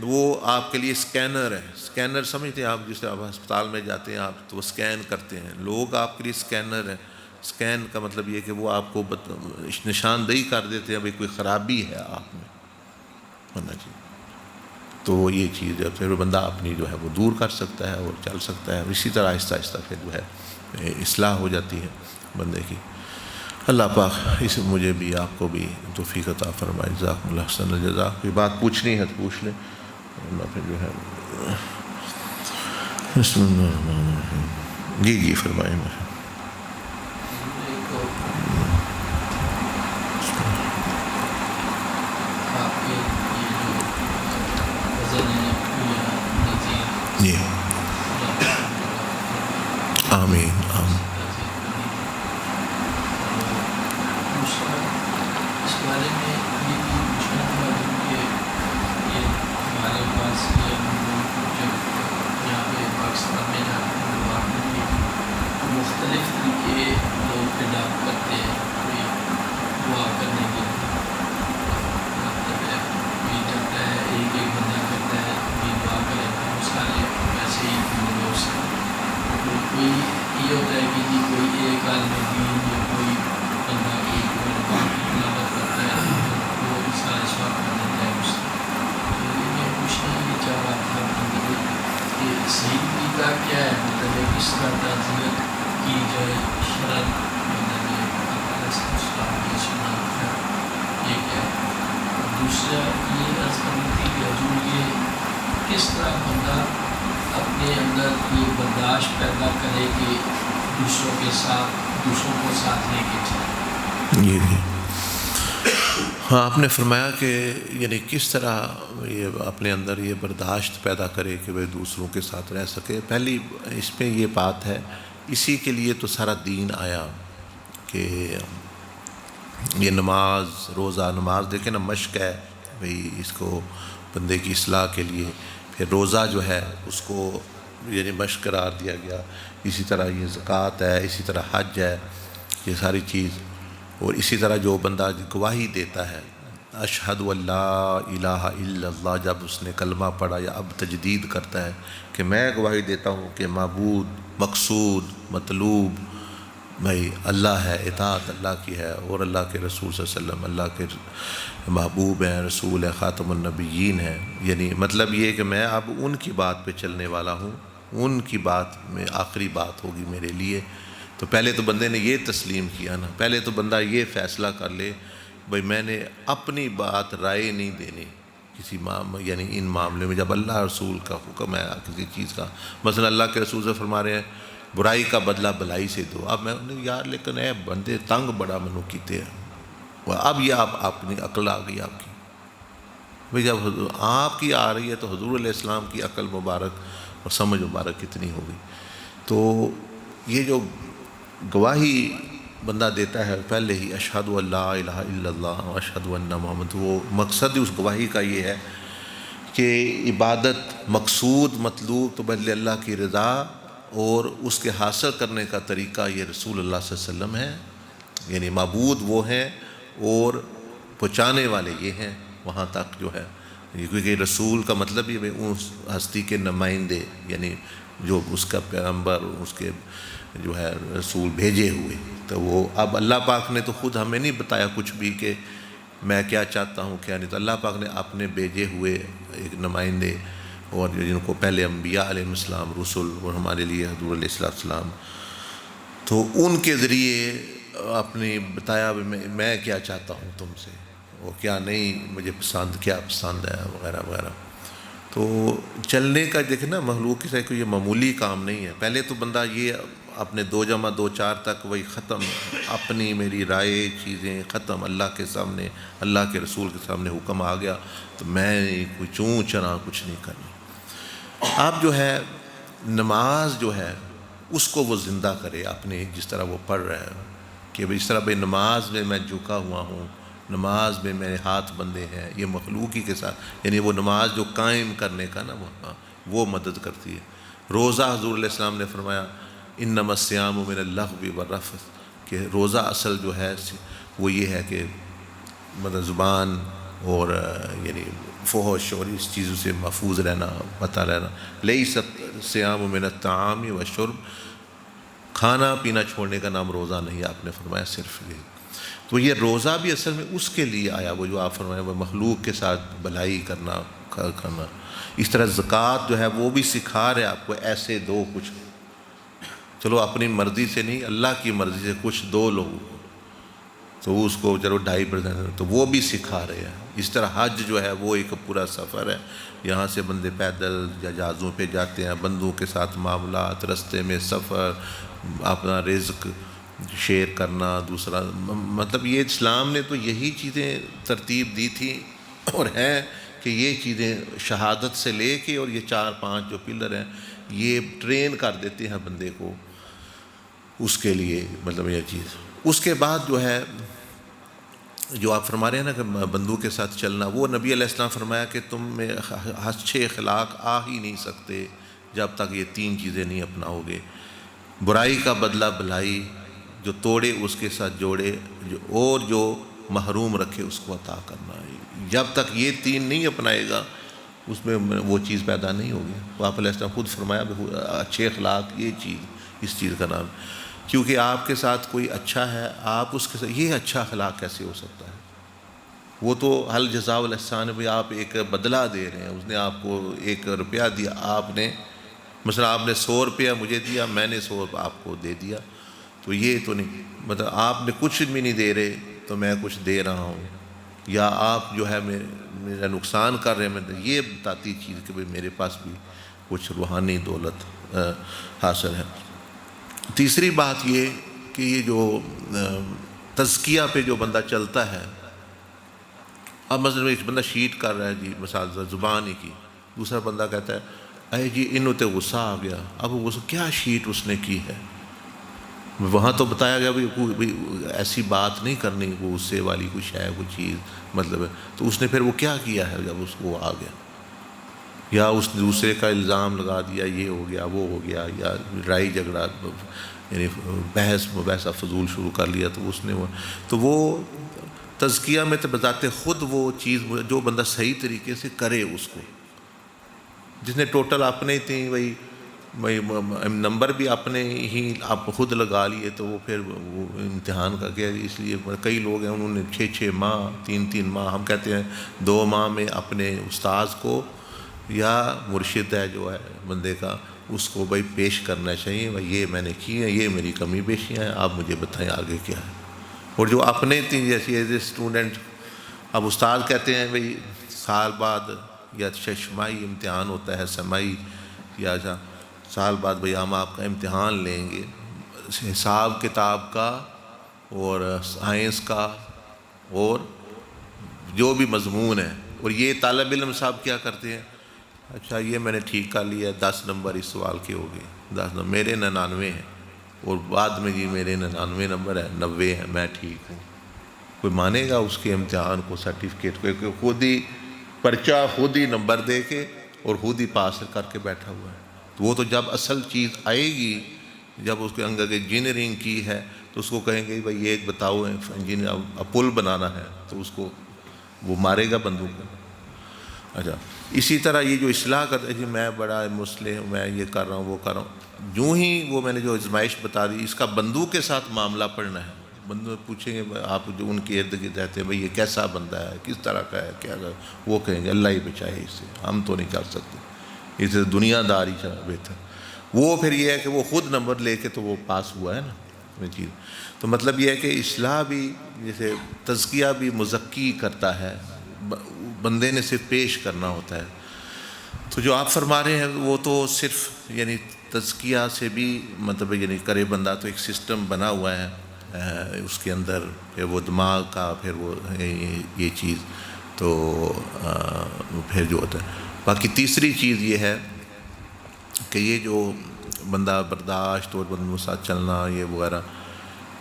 وہ آپ کے لیے سکینر ہے، سکینر سمجھتے ہیں آپ، جس سے آپ ہسپتال میں جاتے ہیں آپ تو وہ سکین کرتے ہیں، لوگ آپ کے لیے سکینر ہیں۔ سکین کا مطلب یہ کہ وہ آپ کو نشاندہی کر دیتے ہیں بھئی کوئی خرابی ہے آپ میں ہونا جی۔ تو یہ چیز ہے پھر بندہ اپنی جو ہے وہ دور کر سکتا ہے اور چل سکتا ہے، اسی طرح آہستہ آہستہ پھر جو ہے اصلاح ہو جاتی ہے بندے کی۔ اللہ پاک اس مجھے بھی آپ کو بھی توفیق عطا فرمائے، جزاکم اللہ احسن الجزا۔ کوئی بات پوچھنی ہے تو پوچھ لیں، ورنہ پھر جو ہے بسم اللہ الرحمن الرحیم۔ جی فرمائیں۔ جی آمین آمین۔ اس بارے میں یہ بھی پوچھنا تھا کہ یہ ہمارے پاس یہ جب یہاں پہ پاکستان میں مختلف طریقے لوگ اڈاپٹ کرتے ہیں کوئی دعا کرنے کے لیے، مطلب ہے کوئی جاتا ہے ایک بندہ کرتا ہے کوئی دعا کرے تو سارے ویسے ہی لوگ سے، کوئی یہ ہوتا ہے کہ جی کوئی ایک عالم دین یا کوئی بندہ ایک قرآن کی تلاوت کرتا ہے وہ سارے سواب کر دیتا ہے اس سے۔ میں پوچھنا یہ چاہ رہا تھا کہ صحیح طریقہ کیا ہے، مطلب کس طرح تعزیت کی جائے، شرط مطلب اسلام کی سنت ہے یہ کیا ہے۔ دوسرا یہ عرض کرنی تھی کہ حضور یہ کس طرح بندہ اپنے اندر یہ برداشت پیدا کرے کہ دوسروں کے ساتھ دوسروں کو ساتھ لے کے چلے۔ جی ہاں، آپ نے فرمایا کہ یعنی کس طرح یہ اپنے اندر یہ برداشت پیدا کرے کہ وہ دوسروں کے ساتھ رہ سکے۔ پہلی اس میں یہ بات ہے، اسی کے لیے تو سارا دین آیا کہ یہ نماز روزہ، نماز دیکھیں نا مشق ہے بھئی اس کو بندے کی اصلاح کے لیے، پھر روزہ جو ہے اس کو یعنی مشق قرار دیا گیا، اسی طرح یہ زکوٰۃ ہے، اسی طرح حج ہے، یہ ساری چیز، اور اسی طرح جو بندہ گواہی دیتا ہے اشہد لا الہ الا اللہ، جب اس نے کلمہ پڑھا یا اب تجدید کرتا ہے کہ میں گواہی دیتا ہوں کہ معبود مقصود مطلوب بھائی اللہ ہے، اطاعت اللہ کی ہے، اور اللہ کے رسول صلی اللہ علیہ وسلم اللہ کے محبوب ہیں، رسول ہے، خاتم النبیین ہیں، یعنی مطلب یہ کہ میں اب ان کی بات پہ چلنے والا ہوں، ان کی بات میں آخری بات ہوگی میرے لیے۔ تو پہلے تو بندے نے یہ تسلیم کیا نا، پہلے تو بندہ یہ فیصلہ کر لے بھئی میں نے اپنی بات رائے نہیں دینی کسی یعنی ان معاملے میں، جب اللہ رسول کا حکم ہے کسی چیز کا، مثلا اللہ کے رسول سے فرما رہے ہیں برائی کا بدلہ بھلائی سے دو، اب میں یار لیکن اے بندے تنگ بڑا منو کیتے ہیں، اب یہ آپ اپنی عقل آ گئی آپ کی، بھئی جب آپ کی آ رہی ہے تو حضور علیہ السلام کی عقل مبارک اور سمجھ مبارک کتنی ہوگی۔ تو یہ جو گواہی بندہ دیتا ہے پہلے ہی اشہد لا الہ الا اللہ اشہد ان محمد، وہ مقصد اس گواہی کا یہ ہے کہ عبادت مقصود مطلوب تو بھلے اللہ کی رضا اور اس کے حاصل کرنے کا طریقہ یہ رسول اللہ صلی اللہ علیہ وسلم ہے، یعنی معبود وہ ہیں اور پہنچانے والے یہ ہیں وہاں تک جو ہے، کیونکہ رسول کا مطلب یہ اس ہستی کے نمائندے، یعنی جو اس کا پیغمبر، اس کے جو ہے رسول بھیجے ہوئے. تو وہ اب اللہ پاک نے تو خود ہمیں نہیں بتایا کچھ بھی کہ میں کیا چاہتا ہوں کیا نہیں، تو اللہ پاک نے اپنے بھیجے ہوئے ایک نمائندے اور جن کو پہلے انبیاء علیہ السلام رسول اور ہمارے لیے حضور علیہ السلام، تو ان کے ذریعے اپنی بتایا میں کیا چاہتا ہوں تم سے اور کیا نہیں، مجھے کیا پسند ہے وغیرہ وغیرہ. تو چلنے کا دیکھیں نا، مخلوق کے ساتھ کوئی یہ معمولی کام نہیں ہے. پہلے تو بندہ یہ اپنے 2+2=4 تک وہی ختم، اپنی میری رائے چیزیں ختم، اللہ کے سامنے اللہ کے رسول کے سامنے حکم آ گیا تو میں کوئی چوں چرا کچھ نہیں کرنا. آپ جو ہے نماز جو ہے اس کو وہ زندہ کرے اپنے، جس طرح وہ پڑھ رہے ہیں کہ جس طرح بھائی نماز میں میں جھکا ہوا ہوں، نماز میں میرے ہاتھ بندے ہیں، یہ مخلوقی کے ساتھ، یعنی وہ نماز جو قائم کرنے کا نا وہ مدد کرتی ہے. روزہ حضور علیہ السلام نے فرمایا انما الصیام من اللغو والرفث، کہ روزہ اصل جو ہے وہ یہ ہے کہ مطلب زبان اور یعنی فحش اور اس چیزوں سے محفوظ رہنا، پتہ رہنا. لیس الصیام من الطعام والشرب، کھانا پینا چھوڑنے کا نام روزہ نہیں، آپ نے فرمایا صرف یہ. تو یہ روزہ بھی اصل میں اس کے لیے آیا، وہ جو آپ فرمایا وہ مخلوق کے ساتھ بھلائی کرنا. اس طرح زکوٰۃ جو ہے وہ بھی سکھا رہے آپ کو، ایسے دو کچھ، چلو اپنی مرضی سے نہیں، اللہ کی مرضی سے کچھ دو لوگوں کو، تو اس کو چلو 2.5%، تو وہ بھی سکھا رہے ہیں. اس طرح حج جو ہے وہ ایک پورا سفر ہے، یہاں سے بندے پیدل یا جہازوں پہ جاتے ہیں، بندوں کے ساتھ معاملات، رستے میں سفر، اپنا رزق شیئر کرنا دوسرا، مطلب یہ اسلام نے تو یہی چیزیں ترتیب دی تھی اور ہیں کہ یہ چیزیں شہادت سے لے کے اور یہ 4-5 جو پلر ہیں یہ ٹرین کر دیتے ہیں بندے کو اس کے لیے، مطلب یہ چیز. اس کے بعد جو ہے جو آپ فرما رہے ہیں نا کہ بندوں کے ساتھ چلنا، وہ نبی علیہ السلام فرمایا کہ تم میں اچھے اخلاق آ ہی نہیں سکتے جب تک یہ 3 چیزیں نہیں اپناؤ گے. برائی کا بدلہ بھلائی، جو توڑے اس کے ساتھ جوڑے، اور جو محروم رکھے اس کو عطا کرنا. جب تک یہ 3 نہیں اپنائے گا اس میں وہ چیز پیدا نہیں ہوگی. آپ علیہ السلام خود فرمایا اچھے اخلاق یہ چیز، اس چیز کا نام، کیونکہ آپ کے ساتھ کوئی اچھا ہے، آپ اس کے ساتھ، یہ اچھا اخلاق کیسے ہو سکتا ہے؟ وہ تو حل جزاء الاحسان، بھائی آپ ایک بدلہ دے رہے ہیں، اس نے آپ کو 1 روپیہ دیا، آپ نے مثلا آپ نے 100 روپیہ مجھے دیا، میں نے 100 آپ کو دے دیا، تو یہ تو نہیں، مطلب آپ نے کچھ بھی نہیں دے رہے تو میں کچھ دے رہا ہوں، یا آپ جو ہے میرا نقصان کر رہے ہیں، یہ بتاتی چیز کہ بھئی میرے پاس بھی کچھ روحانی دولت حاصل ہے. تیسری بات یہ کہ یہ جو تزکیہ پہ جو بندہ چلتا ہے، اب مثلا ایک بندہ شیٹ کر رہا ہے جی، مثال زبان ہی کی، دوسرا بندہ کہتا ہے اے جی انہوں تے غصہ آ گیا، اب غصہ کیا شیٹ اس نے کی ہے؟ وہاں تو بتایا گیا بھئی ایسی بات نہیں کرنی، وہ غصے والی کچھ ہے کوئی چیز، مطلب ہے، تو اس نے پھر وہ کیا کیا ہے جب اس کو آ گیا؟ یا اس نے دوسرے کا الزام لگا دیا، یہ ہو گیا وہ ہو گیا، یا لڑائی جھگڑا یعنی بحث مباحثہ فضول شروع کر لیا، تو اس نے تو وہ تزکیہ میں تو بذات خود وہ چیز جو بندہ صحیح طریقے سے کرے، اس کو جس نے ٹوٹل اپنے تھیں وہی نمبر بھی اپنے ہی آپ خود لگا لیے، تو وہ پھر وہ امتحان کا کیا. اس لیے کئی لوگ ہیں انہوں نے 6 ماہ 3 ماہ، ہم کہتے ہیں 2 ماہ میں اپنے استاذ کو یا مرشد ہے جو ہے بندے کا، اس کو بھائی پیش کرنا چاہیے، بھائی یہ میں نے کی ہے، یہ میری کمی بیشیاں ہیں، آپ مجھے بتائیں آگے کیا ہے. اور جو اپنے تھیں جیسے ایز اے اسٹوڈنٹ، اب استاد کہتے ہیں بھئی سال بعد یا ششماہی امتحان ہوتا ہے، سمائی یا سال بعد بھئی ہم آپ کا امتحان لیں گے حساب کتاب کا اور سائنس کا اور جو بھی مضمون ہے. اور یہ طالب علم صاحب کیا کرتے ہیں، اچھا یہ میں نے ٹھیک کر لیا، 10 نمبر اس سوال کے ہو گئے، 10 نمبر میرے 99 ہیں، اور بعد میں جی میرے 99 نمبر ہے، 90 ہیں، میں ٹھیک ہوں. کوئی مانے گا اس کے امتحان کو، سرٹیفکیٹ کو؟ خود ہی پرچہ خود ہی نمبر دے کے اور خود ہی پاس کر کے بیٹھا ہوا ہے. تو وہ تو جب اصل چیز آئے گی، جب اس کے اندر انجینئرنگ کی ہے تو اس کو کہیں گے بھائی یہ ایک بتاؤ انجینئر پل بنانا ہے، تو اس کو وہ مارے گا بندوق۔ اچھا، اسی طرح یہ جو اصلاح کرتا ہے جی میں بڑا مسلم ہوں، میں یہ کر رہا ہوں وہ کر رہا ہوں، یوں ہی وہ میں نے جو آزمائش بتا دی، اس کا بندوق کے ساتھ معاملہ پڑھنا ہے۔ بندے پوچھیں گے آپ جو ان کے ارد گرد رہتے ہیں بھائی یہ کیسا بندہ ہے، کس طرح کا ہے، کیا ہے، وہ کہیں گے اللہ ہی بچائے اس سے، ہم تو نہیں کر سکتے، اس سے دنیا داری بہتر۔ وہ پھر یہ ہے کہ وہ خود نمبر لے کے تو وہ پاس ہوا ہے نا یہ چیز۔ تو مطلب یہ ہے کہ اصلاح بھی جیسے تزکیہ بھی مزکی کرتا ہے، بندے نے صرف پیش کرنا ہوتا ہے۔ تو جو آپ فرما رہے ہیں وہ تو صرف یعنی تزکیہ سے بھی مطلب یعنی کرے بندہ، تو ایک سسٹم بنا ہوا ہے اس کے اندر، پھر وہ دماغ کا، پھر وہ یہ چیز، تو پھر جو ہوتا ہے۔ باقی تیسری چیز یہ ہے کہ یہ جو بندہ برداشت اور بندوں کے ساتھ چلنا یہ وغیرہ،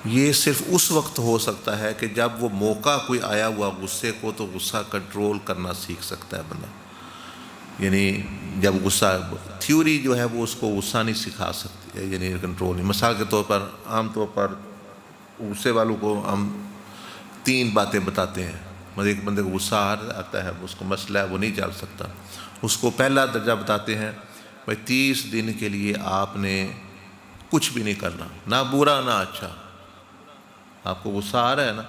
یہ صرف اس وقت ہو سکتا ہے کہ جب وہ موقع کوئی آیا ہوا غصے کو، تو غصہ کنٹرول کرنا سیکھ سکتا ہے بندہ۔ یعنی جب غصہ، تھیوری جو ہے وہ اس کو غصہ نہیں سکھا سکتی ہے، یعنی کنٹرول نہیں۔ مثال کے طور پر عام طور پر غصے والوں کو ہم 3 باتیں بتاتے ہیں، مطلب ایک بندے کو غصہ آتا ہے، اس کو مسئلہ ہے وہ نہیں چل سکتا، اس کو پہلا درجہ بتاتے ہیں بھائی 30 دن کے لیے آپ نے کچھ بھی نہیں کرنا، نہ برا نہ اچھا۔ آپ کو غصہ آ رہا ہے نا،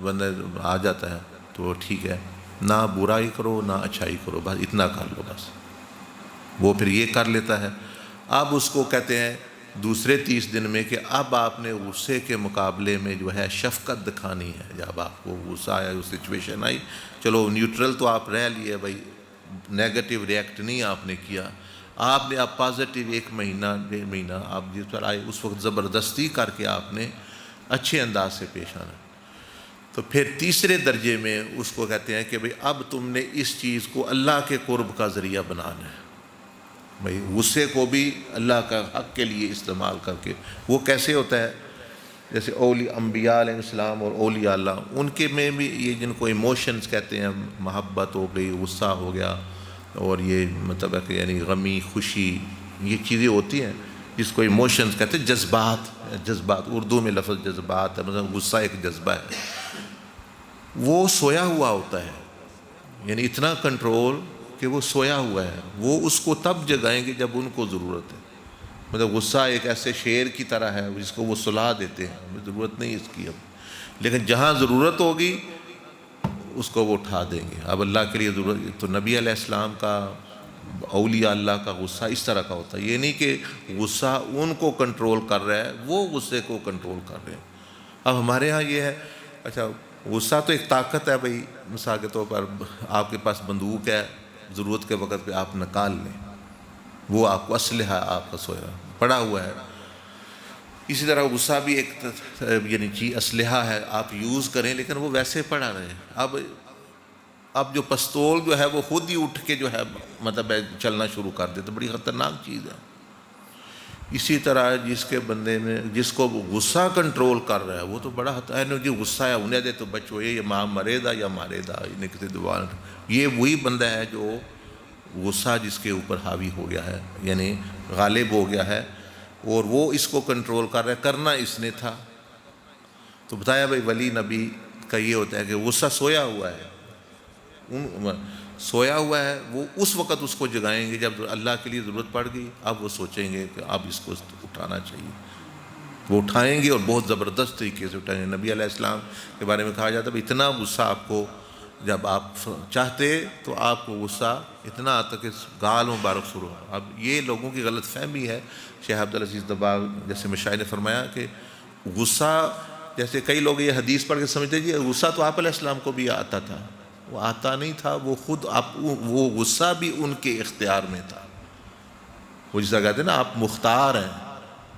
بندہ آ جاتا ہے تو ٹھیک ہے، نہ برائی کرو نہ اچھائی کرو، بس اتنا کر لو بس۔ وہ پھر یہ کر لیتا ہے۔ اب اس کو کہتے ہیں دوسرے 30 دن میں کہ اب آپ نے غصے کے مقابلے میں جو ہے شفقت دکھانی ہے۔ جب آپ کو غصہ آیا، اس سچویشن آئی، چلو نیوٹرل تو آپ رہ لیے بھائی، نیگیٹو ریئیکٹ نہیں آپ نے کیا، آپ نے اب پازیٹیو 1 مہینہ 1.5 مہینہ آپ جس پر آئے اس وقت زبردستی کر کے آپ نے اچھے انداز سے پیش آنا۔ تو پھر تیسرے درجے میں اس کو کہتے ہیں کہ بھئی اب تم نے اس چیز کو اللہ کے قرب کا ذریعہ بنانا ہے، بھئی غصے کو بھی اللہ کا حق کے لیے استعمال کر کے۔ وہ کیسے ہوتا ہے؟ جیسے انبیاء علیہ السلام اور اولیاء اللہ، ان کے میں بھی یہ جن کو ایموشنز کہتے ہیں، محبت ہو گئی، غصہ ہو گیا، اور یہ مطلب ہے کہ یعنی غمی، خوشی، یہ چیزیں ہوتی ہیں جس کو ایموشنز کہتے ہیں، جذبات اردو میں لفظ جذبات ہے، مثلا غصہ ایک جذبہ ہے، وہ سویا ہوا ہوتا ہے، یعنی اتنا کنٹرول کہ وہ سویا ہوا ہے، وہ اس کو تب جگائیں گے جب ان کو ضرورت ہے۔ مطلب غصہ ایک ایسے شیر کی طرح ہے جس کو وہ سلا دیتے ہیں، ہمیں ضرورت نہیں اس کی اب، لیکن جہاں ضرورت ہوگی اس کو وہ اٹھا دیں گے۔ اب اللہ کے لیے ضرورت، تو نبی علیہ السلام کا، اولیاء اللہ کا غصہ اس طرح کا ہوتا ہے، یہ نہیں کہ غصہ ان کو کنٹرول کر رہا ہے، وہ غصے کو کنٹرول کر رہے ہیں۔ اب ہمارے ہاں یہ ہے، اچھا غصہ تو ایک طاقت ہے بھائی، مثال کے طور پر آپ کے پاس بندوق ہے، ضرورت کے وقت پہ آپ نکال لیں، وہ آپ کو اسلحہ آپ کا سویا پڑا ہوا ہے۔ اسی طرح غصہ بھی ایک یعنی اسلحہ ہے، آپ یوز کریں، لیکن وہ ویسے پڑا رہے۔ اب جو پستول جو ہے وہ خود ہی اٹھ کے جو ہے مطلب چلنا شروع کر دے، تو بڑی خطرناک چیز ہے۔ اسی طرح جس کے بندے میں جس کو غصہ کنٹرول کر رہا ہے وہ تو بڑا ہے نا جی، غصہ ہے انہیں دے تو بچو، یہ ماں مرے دا یا مارے دا، انہیں کسی دوبارہ، یہ وہی بندہ ہے جو غصہ جس کے اوپر حاوی ہو گیا ہے، یعنی غالب ہو گیا ہے، اور وہ اس کو کنٹرول کر رہا ہے، کرنا اس نے تھا۔ تو بتایا بھائی ولی نبی کا یہ ہوتا ہے کہ غصہ سویا ہوا ہے، سویا ہوا ہے، وہ اس وقت اس کو جگائیں گے جب اللہ کے لیے ضرورت پڑ گئی، اب وہ سوچیں گے کہ اب اس کو اٹھانا چاہیے، وہ اٹھائیں گے اور بہت زبردست طریقے سے اٹھائیں گے۔ نبی علیہ السلام کے بارے میں کہا جاتا ہے اتنا غصہ آپ کو، جب آپ چاہتے تو آپ کو غصہ اتنا آتا کہ گال مبارک سرو۔ اب یہ لوگوں کی غلط فہمی ہے۔ شیخ عبدالعزیز دباغ جیسے مشاہد نے فرمایا کہ غصہ، جیسے کئی لوگ یہ حدیث پڑھ کے سمجھتے جی غصہ تو آپ علیہ السلام کو بھی آتا تھا، وہ آتا نہیں تھا، وہ خود وہ غصہ بھی ان کے اختیار میں تھا۔ وہ جیسا کہتے ہیں نا آپ مختار ہیں،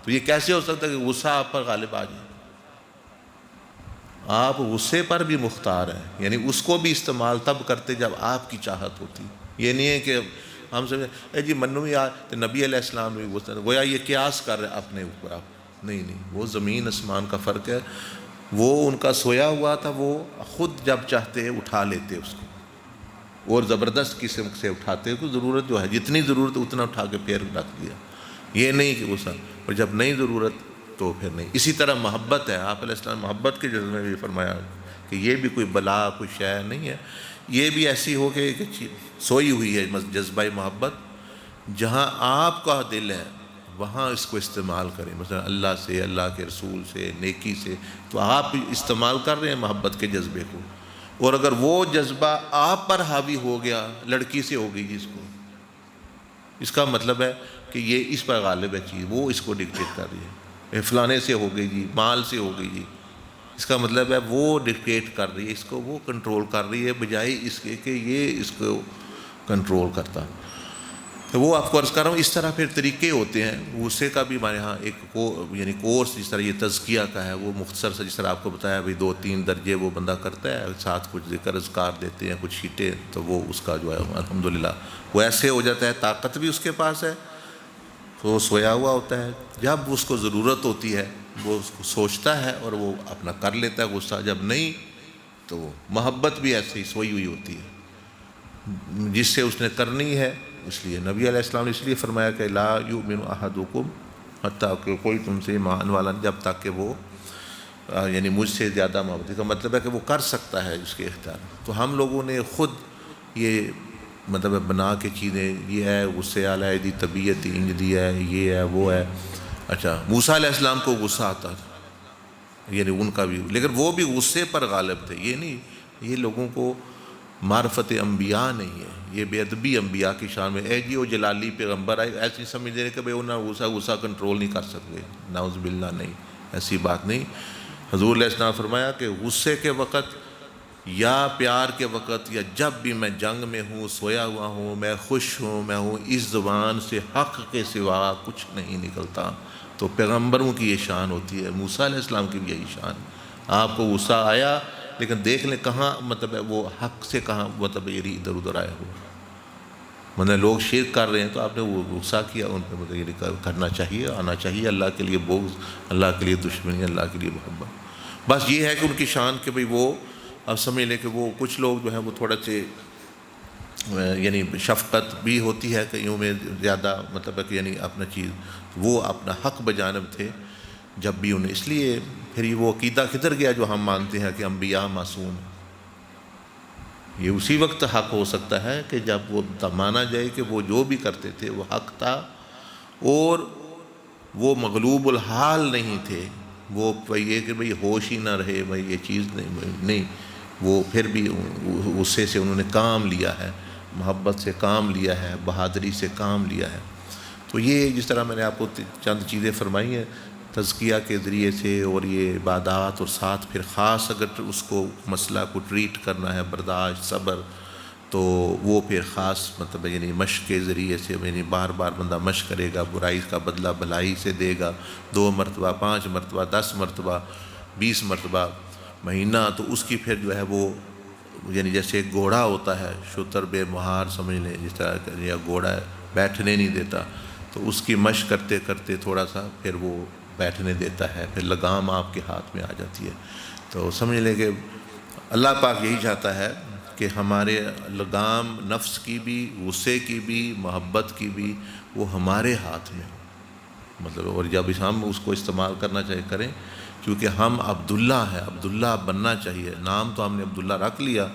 تو یہ کیسے ہو سکتا ہے کہ غصہ آپ پر غالب آ جائے؟ آپ غصے پر بھی مختار ہیں، یعنی اس کو بھی استعمال تب کرتے جب آپ کی چاہت ہوتی۔ یہ نہیں ہے کہ ہم سمجھیں اے جی منو بھی تو نبی علیہ السلام بھی غصہ، گویا یہ قیاس کر رہے اپنے اوپر آپ، نہیں، وہ زمین آسمان کا فرق ہے۔ وہ ان کا سویا ہوا تھا، وہ خود جب چاہتے اٹھا لیتے اس کو۔ اور زبردست قسم سے اٹھاتے ہیں کہ ضرورت جو ہے جتنی ضرورت اتنا اٹھا کے پھر رکھ دیا، یہ نہیں کہ غصہ، اور جب نہیں ضرورت تو پھر نہیں۔ اسی طرح محبت ہے، آپ علیہ السلام محبت کے جذبے میں بھی فرمایا کہ یہ بھی کوئی بلا کوئی شے نہیں ہے، یہ بھی ایسی ہو کہ سوئی ہوئی ہے جذبہ محبت، جہاں آپ کا دل ہے وہاں اس کو استعمال کریں، مثلا اللہ سے، اللہ کے رسول سے، نیکی سے، تو آپ استعمال کر رہے ہیں محبت کے جذبے کو، اور اگر وہ جذبہ آپ پر حاوی ہو گیا، لڑکی سے ہو گئی جس کو، اس کا مطلب ہے کہ یہ اس پر غالب ہے چیز، وہ اس کو ڈکٹیٹ کر رہی ہے، فلانے سے ہو گئی جی، مال سے ہو گئی جی، اس کا مطلب ہے وہ ڈکٹیٹ کر رہی ہے اس کو، وہ کنٹرول کر رہی ہے بجائے اس کے کہ یہ اس کو کنٹرول کرتا۔ تو وہ آپ کو عرض کر رہا ہوں، اس طرح پھر طریقے ہوتے ہیں، غصے کا بھی ہمارے ہاں ایک یعنی کورس جس طرح یہ تزکیہ کا ہے وہ مختصر سے جس طرح آپ کو بتایا بھائی 2-3 درجے وہ بندہ کرتا ہے، ساتھ کچھ ذکر اذکار دیتے ہیں، کچھ شیٹیں، تو وہ اس کا جو ہے الحمدللہ وہ ایسے ہو جاتا ہے، طاقت بھی اس کے پاس ہے، تو وہ سویا ہوا ہوتا ہے، جب اس کو ضرورت ہوتی ہے وہ اس کو سوچتا ہے اور وہ اپنا کر لیتا ہے غصہ، جب نہیں تو وہ محبت بھی ایسے ہی سوئی ہوئی ہوتی ہے جس سے اس نے کرنی ہے۔ اس لیے نبی علیہ السلام نے اس لیے فرمایا کہ لا یؤمن احدکم حتیٰ کہ کوئی تم سے ایمان والا جب تک کہ وہ یعنی مجھ سے زیادہ محبت، کا مطلب ہے کہ وہ کر سکتا ہے اس کے اختیار، تو ہم لوگوں نے خود یہ مطلب بنا کے چیزیں، یہ ہے غصے والا ہے دی طبیعت انج دی ہے، یہ ہے وہ ہے۔ اچھا موسیٰ علیہ السلام کو غصہ آتا تھا، یعنی ان کا بھی، لیکن وہ بھی غصے پر غالب تھے، یہ نہیں، یہ لوگوں کو معرفت انبیاء نہیں ہے، یہ بے ادبی انبیاء کی شان میں، اے جی وہ جلالی پیغمبر آئے ایسی سمجھ لے کہ بھائی انہیں غصہ کنٹرول نہیں کر سکتے، نعوذ باللہ، نہیں، ایسی بات نہیں۔ حضور علیہ السلام نے فرمایا کہ غصے کے وقت یا پیار کے وقت یا جب بھی میں جنگ میں ہوں، سویا ہوا ہوں، میں خوش ہوں، میں ہوں، اس زبان سے حق کے سوا کچھ نہیں نکلتا۔ تو پیغمبروں کی یہ شان ہوتی ہے، موسیٰ علیہ السلام کی بھی یہی شان، آپ کو غصہ آیا لیکن دیکھ لیں کہاں مطلب ہے وہ حق سے کہاں مطلب یہ ادھر ادھر آیا ہوا، مطلب لوگ شرک کر رہے ہیں تو آپ نے وہ غصہ کیا، ان پہ مطلب یہ کرنا چاہیے، آنا چاہیے، اللہ کے لیے بغض، اللہ کے لیے دشمنی، اللہ کے لیے محبت۔ بس یہ ہے کہ ان کی شان کہ بھئی وہ اب سمجھ لیں کہ وہ کچھ لوگ جو ہیں وہ تھوڑا سے یعنی شفقت بھی ہوتی ہے کئیوں میں زیادہ، مطلب ہے کہ یعنی اپنا چیز وہ اپنا حق بجانب تھے جب بھی انہیں، اس لیے پھر یہ وہ عقیدہ کدھر گیا جو ہم مانتے ہیں کہ انبیاء معصوم، یہ اسی وقت حق ہو سکتا ہے کہ جب وہ مانا جائے کہ وہ جو بھی کرتے تھے وہ حق تھا، اور وہ مغلوب الحال نہیں تھے، وہ یہ کہ بھئی ہوش ہی نہ رہے، بھئی یہ چیز نہیں، وہ پھر بھی غصے سے انہوں نے کام لیا ہے، محبت سے کام لیا ہے، بہادری سے کام لیا ہے۔ تو یہ جس طرح میں نے آپ کو چند چیزیں فرمائی ہیں تزکیہ کے ذریعے سے، اور یہ عبادات، اور ساتھ پھر خاص اگر اس کو مسئلہ کو ٹریٹ کرنا ہے، برداشت، صبر، تو وہ پھر خاص مطلب یعنی مشق کے ذریعے سے، یعنی بار بار بندہ مشق کرے گا، برائی کا بدلہ بھلائی سے دے گا، 2 مرتبہ، 5 مرتبہ، 10 مرتبہ، 20 مرتبہ مہینہ، تو اس کی پھر جو ہے وہ یعنی جیسے ایک گھوڑا ہوتا ہے، شتر بے مہار سمجھ لیں، جس طرح کہ یہ گھوڑا ہے بیٹھنے نہیں دیتا، تو اس کی مشق کرتے کرتے تھوڑا سا پھر وہ بیٹھنے دیتا ہے، پھر لگام آپ کے ہاتھ میں آ جاتی ہے۔ تو سمجھ لیں کہ اللہ پاک یہی چاہتا ہے کہ ہمارے لگام نفس کی بھی، غصے کی بھی، محبت کی بھی، وہ ہمارے ہاتھ میں ہو، مطلب، اور جب ہم اس کو استعمال کرنا چاہیے کریں، کیونکہ ہم عبداللہ ہیں، عبداللہ بننا چاہیے، نام تو ہم نے عبداللہ رکھ لیا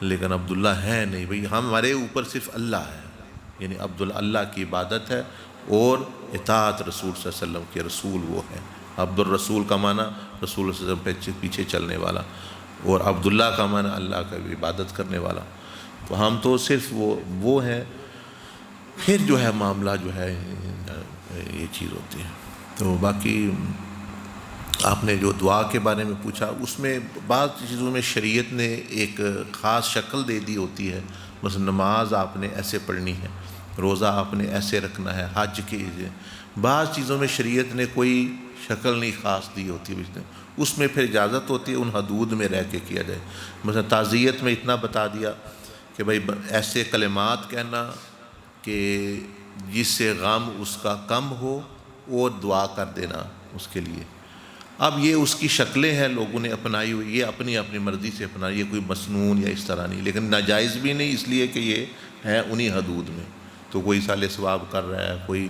لیکن عبداللہ ہے نہیں، بھئی ہمارے اوپر صرف اللہ ہے، یعنی اللہ کی عبادت ہے اور اطاعت رسول صلی اللہ علیہ وسلم کے، رسول وہ ہے، عبد الرسول کا معنی رسول صلی اللہ علیہ وسلم پیچھے چلنے والا، اور عبداللہ کا معنی اللہ کا بھی عبادت کرنے والا، تو ہم تو صرف وہ ہیں، پھر جو ہے معاملہ جو ہے یہ چیز ہوتی ہے۔ تو باقی آپ نے جو دعا کے بارے میں پوچھا، اس میں بعض چیزوں میں شریعت نے ایک خاص شکل دے دی ہوتی ہے، مثلا نماز آپ نے ایسے پڑھنی ہے، روزہ آپ نے ایسے رکھنا ہے، حج کی، بعض چیزوں میں شریعت نے کوئی شکل نہیں خاص دی ہوتی، اس میں پھر اجازت ہوتی ہے ان حدود میں رہ کے کیا جائے۔ مثلا تعزیت میں اتنا بتا دیا کہ بھائی ایسے کلمات کہنا کہ جس سے غم اس کا کم ہو، اور دعا کر دینا اس کے لیے، اب یہ اس کی شکلیں ہیں لوگوں نے اپنائی ہوئی، یہ اپنی اپنی مرضی سے اپنائی، یہ کوئی مسنون یا اس طرح نہیں، لیکن ناجائز بھی نہیں اس لیے کہ یہ ہے انہی حدود میں. تو کوئی سال ثواب کر رہا ہے، کوئی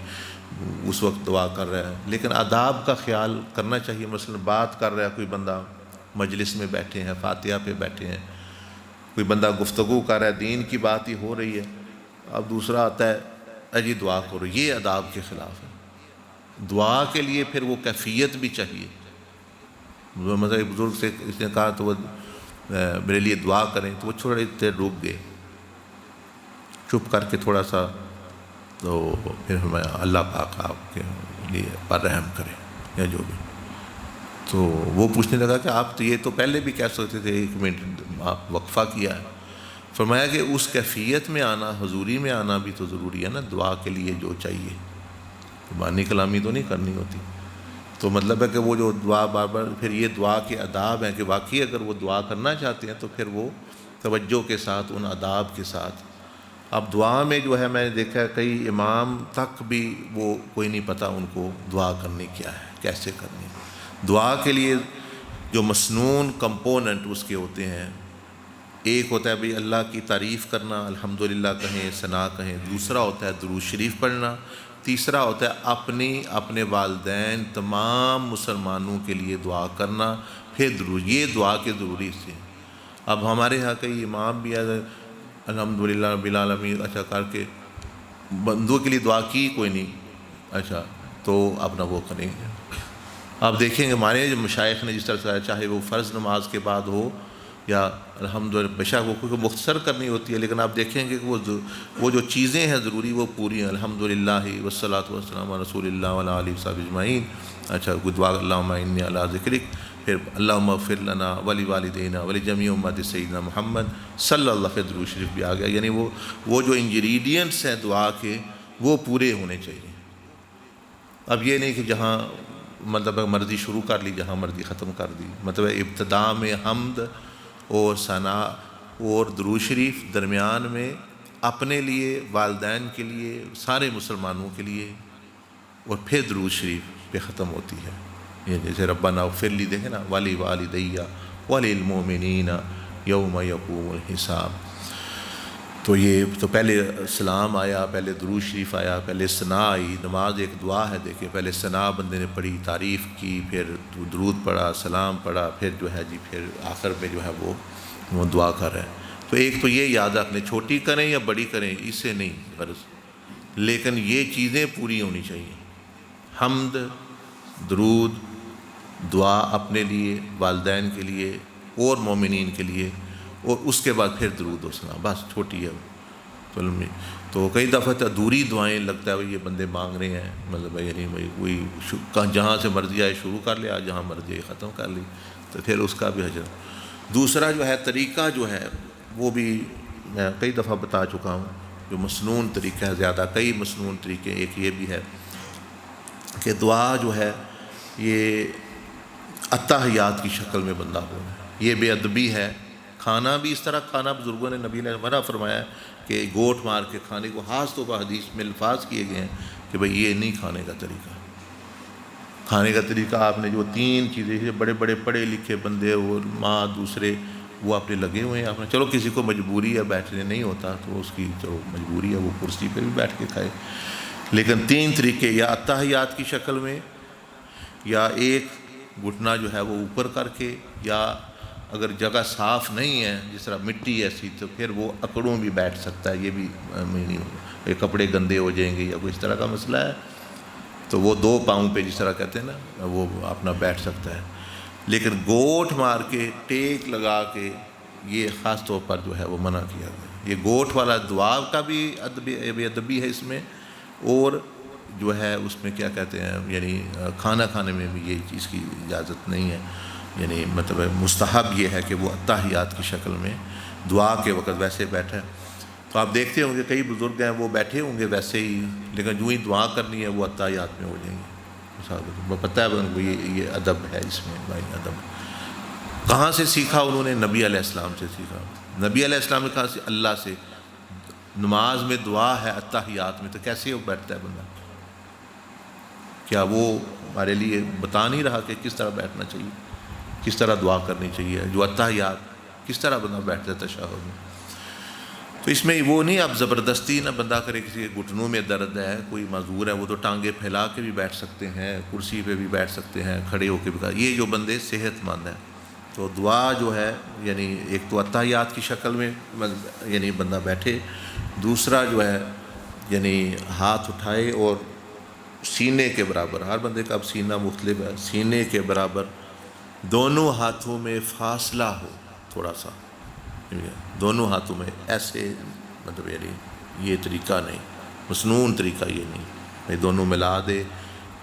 اس وقت دعا کر رہا ہے، لیکن آداب کا خیال کرنا چاہیے. مثلا بات کر رہا ہے کوئی بندہ، مجلس میں بیٹھے ہیں، فاتحہ پہ بیٹھے ہیں، کوئی بندہ گفتگو کر رہا ہے، دین کی بات ہی ہو رہی ہے، اب دوسرا آتا ہے اجی دعا کرو، یہ آداب کے خلاف ہے. دعا کے لیے پھر وہ کیفیت بھی چاہیے. مثلا ایک بزرگ سے اس نے کہا تو وہ میرے لیے دعا کریں، تو وہ تھوڑی دیر رک گئے، چپ کر کے تھوڑا سا، تو پھر ہمیں اللہ پاک آپ کے لیے پر رحم کرے یا جو بھی. تو وہ پوچھنے لگا کہ آپ تو یہ تو پہلے بھی کہہ سکتے تھے، 1 منٹ آپ وقفہ کیا ہے. فرمایا کہ اس کیفیت میں آنا، حضوری میں آنا بھی تو ضروری ہے نا، دعا کے لیے جو چاہیے، زبانی کلامی تو نہیں کرنی ہوتی. تو مطلب ہے کہ وہ جو دعا بار بار، پھر یہ دعا کے آداب ہیں کہ واقعی اگر وہ دعا کرنا چاہتے ہیں تو پھر وہ توجہ کے ساتھ، ان آداب کے ساتھ. اب دعا میں جو ہے میں نے دیکھا ہے کئی امام تک بھی وہ کوئی نہیں پتہ ان کو دعا کرنی کیا ہے، کیسے کرنی. دعا کے لیے جو مسنون کمپوننٹ اس کے ہوتے ہیں، ایک ہوتا ہے بھئی اللہ کی تعریف کرنا، الحمدللہ کہیں، ثنا کہیں. دوسرا ہوتا ہے درود شریف پڑھنا. تیسرا ہوتا ہے اپنے والدین تمام مسلمانوں کے لیے دعا کرنا، پھر درود. یہ دعا کے ضروری سے. اب ہمارے ہاں کئی امام بھی ہے الحمدللہ رب العالمین اچھا کر کے بندوں کے لیے دعا کی کوئی نہیں، اچھا تو اپنا وہ کریں گے. آپ دیکھیں گے ہمارے جو مشائخ نے جس طرح سے، چاہے وہ فرض نماز کے بعد ہو یا الحمدللہ، بشک وہ کوئی مختصر کرنی ہوتی ہے، لیکن آپ دیکھیں گے کہ وہ جو چیزیں ہیں ضروری وہ پوری ہیں. الحمدللہ والصلاۃ والسلام علی رسول اللہ وعلی آلہ وصحبہ اجمعین. اچھا دعا اللہم انی علی ذکرک، پھر اللہم اغفر لنا ولی والدینا ولی جمیع امت سیدنا محمد صلی اللہ علیہ وسلم. درود شریف بھی آ گیا. یعنی وہ جو انگریڈینٹس ہیں دعا کے وہ پورے ہونے چاہیے. اب یہ نہیں کہ جہاں مطلب مرضی شروع کر لی، جہاں مرضی ختم کر دی. مطلب ابتدا میں حمد اور ثنا اور درود شریف، درمیان میں اپنے لیے، والدین کے لیے، سارے مسلمانوں کے لیے، اور پھر درود شریف پہ ختم ہوتی ہے. یہ جیسے ربنا اغفر لی دیکھیں نا، ولی والدیہ وللمؤمنین یوم یقوم الحساب. تو یہ تو پہلے سلام آیا، پہلے درود شریف آیا، پہلے ثنا آئی. نماز ایک دعا ہے، دیکھیں پہلے ثنا بندے نے پڑھی، تعریف کی، پھر درود پڑھا، سلام پڑھا، پھر جو ہے جی پھر آخر میں جو ہے وہ دعا کر رہے ہیں. تو ایک تو یہ یاد رکھنے، چھوٹی کریں یا بڑی کریں اس سے نہیں غرض، لیکن یہ چیزیں پوری ہونی چاہیے. حمد، درود، دعا اپنے لیے، والدین کے لیے اور مومنین کے لیے، اور اس کے بعد پھر درود و ثنا. بس چھوٹی ہے تو کئی دفعہ ادھوری دعائیں لگتا ہے یہ بندے مانگ رہے ہیں، مطلب یعنی کوئی جہاں سے مرضی آئے شروع کر لیا، جہاں مرضی آئے ختم کر لی، تو پھر اس کا بھی حجر. دوسرا جو ہے طریقہ جو ہے وہ بھی میں کئی دفعہ بتا چکا ہوں، جو مسنون طریقہ ہے. زیادہ کئی مسنون طریقے، ایک یہ بھی ہے کہ دعا جو ہے یہ اتحیات کی شکل میں بندہ ہو. یہ بے ادبی ہے. کھانا بھی اس طرح کھانا، بزرگوں نے، نبی نے منع فرمایا کہ گوٹ مار کے کھانے کو، خاص طور پر حدیث میں الفاظ کیے گئے ہیں کہ بھئی یہ نہیں کھانے کا طریقہ. کھانے کا طریقہ آپ نے جو 3 چیزیں، بڑے بڑے پڑھے لکھے بندے اور ماں دوسرے وہ اپنے لگے ہوئے ہیں. آپ نے چلو کسی کو مجبوری ہے بیٹھنے نہیں ہوتا تو اس کی چلو مجبوری ہے، وہ کرسی پہ بھی بیٹھ کے کھائے. لیکن 3 طریقے، یا اتحیات کی شکل میں، یا ایک گھٹنا جو ہے وہ اوپر کر کے، یا اگر جگہ صاف نہیں ہے جس طرح مٹی ایسی تو پھر وہ اکڑوں بھی بیٹھ سکتا ہے. یہ بھی نہیں ہوگا، یہ کپڑے گندے ہو جائیں گے یا کوئی اس طرح کا مسئلہ ہے تو وہ 2 پاؤں پہ جس طرح کہتے ہیں نا وہ اپنا بیٹھ سکتا ہے. لیکن گوٹ مار کے، ٹیک لگا کے، یہ خاص طور پر جو ہے وہ منع کیا گیا. یہ گوٹ والا دعا کا بھی بے ادبی ہے اس میں، اور جو ہے اس میں کیا کہتے ہیں یعنی کھانا کھانے میں بھی یہ چیز کی اجازت نہیں ہے. یعنی مطلب مستحب یہ ہے کہ وہ اتحیات کی شکل میں دعا کے وقت ویسے بیٹھے. تو آپ دیکھتے ہوں گے کئی بزرگ ہیں وہ بیٹھے ہوں گے ویسے ہی، لیکن جو ہی دعا کرنی ہے وہ اتحیات میں ہو جائیں گے. وہ پتہ ہے ان کو یہ ادب ہے اس میں. بھائی ادب کہاں سے سیکھا انہوں نے؟ نبی علیہ السلام سے سیکھا. نبی علیہ السلام نے کہا سے اللہ سے. نماز میں دعا ہے اتحیات میں، تو کیسے وہ بیٹھتا ہے بندہ؟ کیا وہ ہمارے لیے بتا نہیں رہا کہ کس طرح بیٹھنا چاہیے، کس طرح دعا کرنی چاہیے، جو اتحیات کس طرح بندہ بیٹھتا ہے تشہد میں۔ تو اس میں وہ نہیں اب زبردستی نہ بندہ کرے، کسی کے گھٹنوں میں درد ہے، کوئی معذور ہے، وہ تو ٹانگیں پھیلا کے بھی بیٹھ سکتے ہیں، کرسی پہ بھی بیٹھ سکتے ہیں، کھڑے ہو کے بھی، یہ جو بندے صحت مند ہیں۔ تو دعا جو ہے یعنی ایک تو اتحیات کی شکل میں یعنی بندہ بیٹھے، دوسرا جو ہے یعنی ہاتھ اٹھائے اور سینے کے برابر، ہر بندے کا اب سینہ مختلف ہے، سینے کے برابر دونوں ہاتھوں میں فاصلہ ہو تھوڑا سا، دونوں ہاتھوں میں ایسے، مطلب یعنی یہ طریقہ نہیں، مسنون طریقہ یہ نہیں بھائی دونوں ملا دے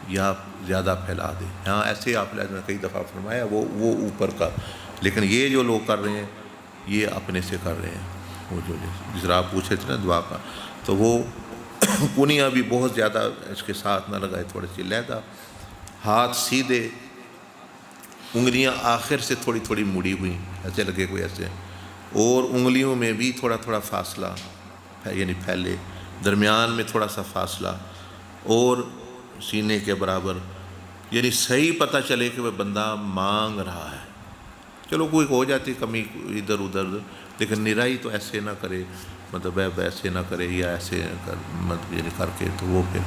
یا زیادہ پھیلا دے، ہاں ایسے آپ نے کئی دفعہ فرمایا وہ اوپر کا، لیکن یہ جو لوگ کر رہے ہیں یہ اپنے سے کر رہے ہیں۔ وہ جو جس طرح آپ پوچھے تھے نا دعا کا، تو وہ کنیاں بھی بہت زیادہ اس کے ساتھ نہ لگائے، تھوڑی سی علیحدہ، ہاتھ سیدھے، انگلیاں آخر سے تھوڑی تھوڑی مڑی ہوئی، ایسے لگے کوئی ایسے، اور انگلیوں میں بھی تھوڑا تھوڑا فاصلہ یعنی پھیلے، درمیان میں تھوڑا سا فاصلہ، اور سینے کے برابر، یعنی صحیح پتہ چلے کہ وہ بندہ مانگ رہا ہے۔ چلو کوئی ہو جاتی کمی ادھر ادھر، لیکن نرائی تو ایسے نہ کرے، مطلب ایسے نہ کرے یا ایسے مطلب یعنی کر کے، تو وہ پھر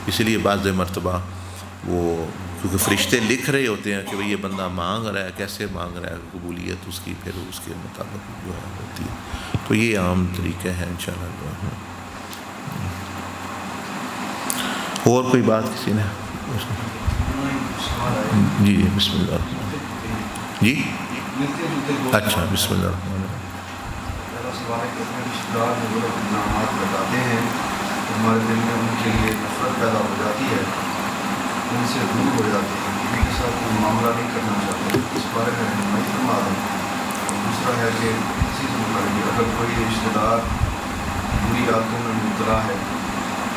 اس لیے بعض مرتبہ وہ کیونکہ فرشتے لکھ رہے ہوتے ہیں کہ بھئی یہ بندہ مانگ رہا ہے، کیسے مانگ رہا ہے، قبولیت اس کی پھر اس کے مطابق جو ہے ہوتی ہے۔ تو یہ عام طریقے ہیں انشاءاللہ۔ اور کوئی بات کسی نے؟ جی بسم اللہ الرحمن الرحیم۔ جی اچھا بسم اللہ الرحمن الرحیم۔ رشتہ دار جو لوگ انعامات بتاتے ہیں ہمارے دل میں ان کے لیے نفرت پیدا ہو جاتی ہے، ان سے دور ہو جاتے ہیں، ان کے ساتھ کوئی معاملہ نہیں کرنا چاہتے، اس بارے میں رہنمائی فرما دیں۔ اور دوسرا ہے کہ اسی سے متعلق اگر کوئی رشتہ دار بری عادتوں میں مبتلا ہے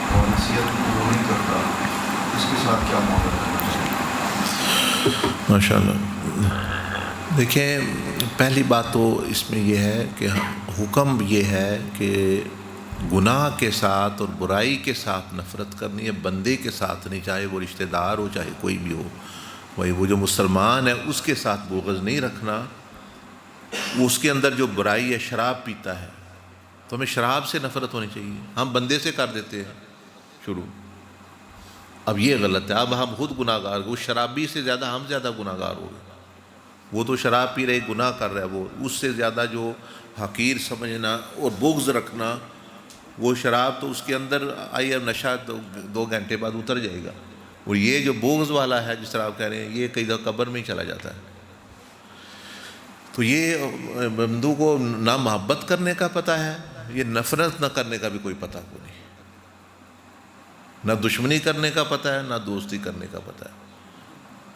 اور نصیحت کو نہیں کرتا، اس کے ساتھ کیا معاملہ کرنا چاہیے؟ ماشاء اللہ۔ دیکھیں پہلی بات تو اس میں یہ ہے کہ حکم یہ ہے کہ گناہ کے ساتھ اور برائی کے ساتھ نفرت کرنی ہے، بندے کے ساتھ نہیں، چاہے وہ رشتہ دار ہو چاہے کوئی بھی ہو، وہی وہ جو مسلمان ہے اس کے ساتھ بغض نہیں رکھنا۔ اس کے اندر جو برائی ہے، شراب پیتا ہے تو ہمیں شراب سے نفرت ہونی چاہیے، ہم بندے سے کر دیتے ہیں شروع، اب یہ غلط ہے، اب ہم خود گناہ گار، وہ شرابی سے زیادہ ہم زیادہ گناہ گار ہو گئے۔ وہ تو شراب پی رہے گناہ کر رہا ہے، وہ اس سے زیادہ جو حقیر سمجھنا اور بغض رکھنا، وہ شراب تو اس کے اندر آئی ہے، نشہ 2 گھنٹے بعد اتر جائے گا، اور یہ جو بغض والا ہے جس طرح آپ کہہ رہے ہیں، یہ کئی دفعہ قبر میں ہی چلا جاتا ہے۔ تو یہ بندوں کو نہ محبت کرنے کا پتہ ہے، یہ نفرت نہ کرنے کا بھی کوئی پتہ کو نہیں، نہ دشمنی کرنے کا پتہ ہے، نہ دوستی کرنے کا پتہ ہے۔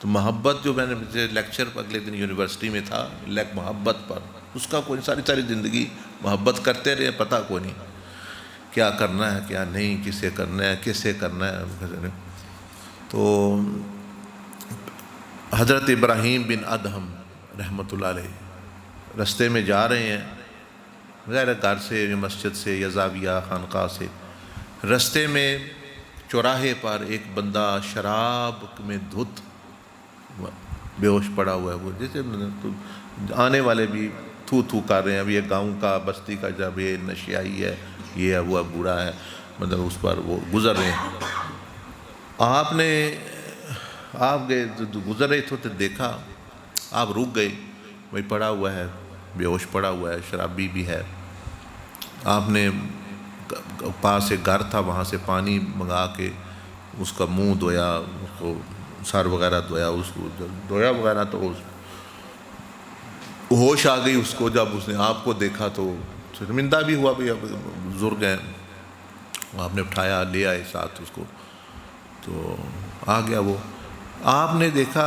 تو محبت جو میں نے لیکچر اگلے دن یونیورسٹی میں تھا محبت پر، اس کا کوئی ساری زندگی محبت کرتے رہے، پتہ کوئی نہیں کیا کرنا ہے کیا نہیں، کسے کرنا ہے کیسے کرنا ہے۔ تو حضرت ابراہیم بن ادہم رحمۃ اللہ علیہ رستے میں جا رہے ہیں، ظاہر گھر سے مسجد سے یا زاویہ خانقاہ سے، رستے میں چوراہے پر ایک بندہ شراب میں دھت بے ہوش پڑا ہوا ہے، وہ جیسے آنے والے بھی تھو تھو کر رہے ہیں، ابھی یہ گاؤں کا بستی کا جب یہ نشیائی ہے، یہ ہے وہ ہے برا ہے، مطلب اس پر وہ گزر رہے ہیں۔ آپ گئے گزر رہے تھے تو دیکھا، آپ رک گئے، وہی پڑا ہوا ہے، بے ہوش پڑا ہوا ہے، شرابی بھی ہے۔ آپ نے پاس ایک گھر تھا، وہاں سے پانی منگا کے اس کا منہ دھویا، اس کو سر وغیرہ دھویا، اس کو دھویا وغیرہ، تو ہوش آ گئی اس کو۔ جب اس نے آپ کو دیکھا تو شرمندہ بھی ہوا، بھی اب بزرگ ہیں، آپ نے اٹھایا لے آئے ساتھ اس کو، تو آ گیا وہ۔ آپ نے دیکھا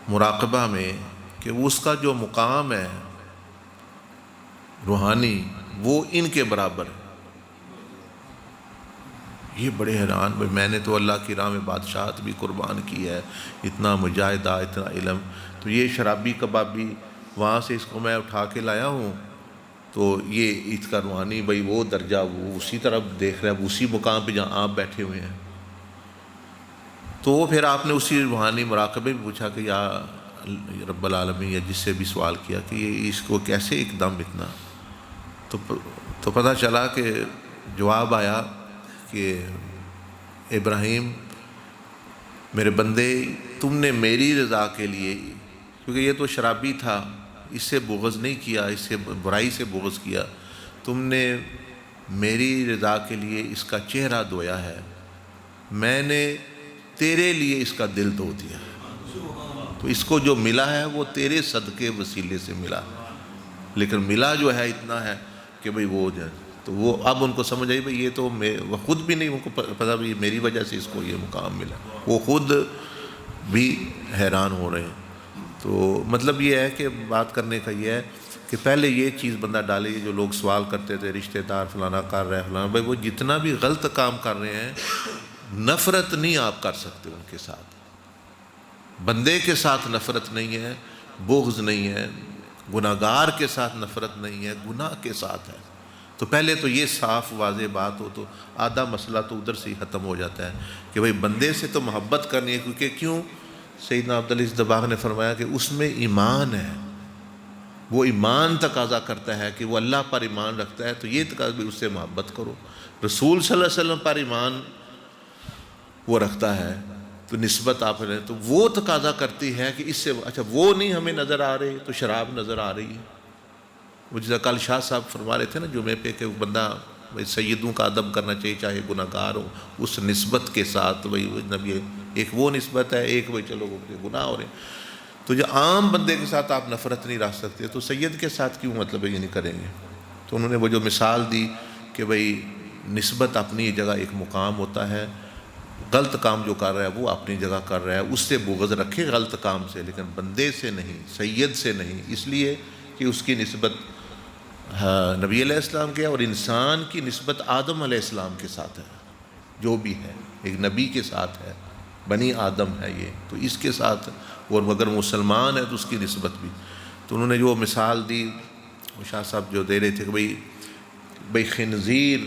مراقبہ میں کہ اس کا جو مقام ہے روحانی، وہ ان کے برابر ہے۔ یہ بڑے حیران، بھائی میں نے تو اللہ کی راہ میں بادشاہت بھی قربان کی ہے، اتنا مجاہدہ، اتنا علم، تو یہ شرابی کبابی وہاں سے اس کو میں اٹھا کے لایا ہوں، تو یہ اس کا روحانی بھائی وہ درجہ وہ اسی طرف دیکھ رہا ہے، اسی مقام پہ جہاں آپ بیٹھے ہوئے ہیں۔ تو وہ پھر آپ نے اسی روحانی مراقبے میں پوچھا کہ یا رب العالمین، یا جس سے بھی سوال کیا کہ یہ اس کو کیسے ایک دم اتنا، تو پتہ چلا کہ جواب آیا کہ ابراہیم میرے بندے، تم نے میری رضا کے لیے، کیونکہ یہ تو شرابی تھا، اس سے بغض نہیں کیا، اس سے برائی سے بغض کیا، تم نے میری رضا کے لیے اس کا چہرہ دھویا ہے، میں نے تیرے لیے اس کا دل دھو دیا، تو اس کو جو ملا ہے وہ تیرے صدقے وسیلے سے ملا، لیکن ملا جو ہے اتنا ہے کہ بھئی وہ جو ہے، تو وہ اب ان کو سمجھ آئی بھئی یہ تو وہ خود بھی نہیں، ان کو پتا بھی میری وجہ سے اس کو یہ مقام ملا، وہ خود بھی حیران ہو رہے ہیں۔ تو مطلب یہ ہے کہ بات کرنے کا یہ ہے کہ پہلے یہ چیز بندہ ڈالے، جو لوگ سوال کرتے تھے رشتہ دار فلانا کر رہا ہے فلانا، بھائی وہ جتنا بھی غلط کام کر رہے ہیں، نفرت نہیں آپ کر سکتے ان کے ساتھ، بندے کے ساتھ نفرت نہیں ہے، بغض نہیں ہے، گناہگار کے ساتھ نفرت نہیں ہے، گناہ کے ساتھ ہے۔ تو پہلے تو یہ صاف واضح بات ہو تو آدھا مسئلہ تو ادھر سے ہی ختم ہو جاتا ہے کہ بھئی بندے سے تو محبت کرنی ہے، کیونکہ کیوں سیدنا عبدالعزیز دباغ نے فرمایا کہ اس میں ایمان ہے، وہ ایمان تقاضا کرتا ہے کہ وہ اللہ پر ایمان رکھتا ہے، تو یہ تقاضا بھی اس سے محبت کرو، رسول صلی اللہ علیہ وسلم پر ایمان وہ رکھتا ہے تو نسبت آپ نے، تو وہ تقاضا کرتی ہے کہ اس سے اچھا وہ نہیں ہمیں نظر آ رہی تو شراب نظر آ رہی ہے۔ وہ جیسا کل شاہ صاحب فرما رہے تھے نا جمعے پہ کہ بندہ سیدوں کا ادب کرنا چاہیے چاہے گناہ گار ہو، اس نسبت کے ساتھ، وہی نبی ایک وہ نسبت ہے، ایک وہی چلو گناہ ہو رہے ہیں، تو جو عام بندے کے ساتھ آپ نفرت نہیں رکھ سکتے تو سید کے ساتھ کیوں مطلب یہ نہیں کریں گے؟ تو انہوں نے وہ جو مثال دی کہ بھئی نسبت اپنی جگہ ایک مقام ہوتا ہے، غلط کام جو کر رہا ہے وہ اپنی جگہ کر رہا ہے، اس سے بغض رکھے غلط کام سے، لیکن بندے سے نہیں، سید سے نہیں، اس لیے کہ اس کی نسبت نبی علیہ السلام کے، اور انسان کی نسبت آدم علیہ السلام کے ساتھ ہے، جو بھی ہے ایک نبی کے ساتھ ہے، بنی آدم ہے یہ، تو اس کے ساتھ، اور اگر مسلمان ہے تو اس کی نسبت بھی۔ تو انہوں نے جو مثال دی شاہ صاحب جو دے رہے تھے کہ بھئی خنزیر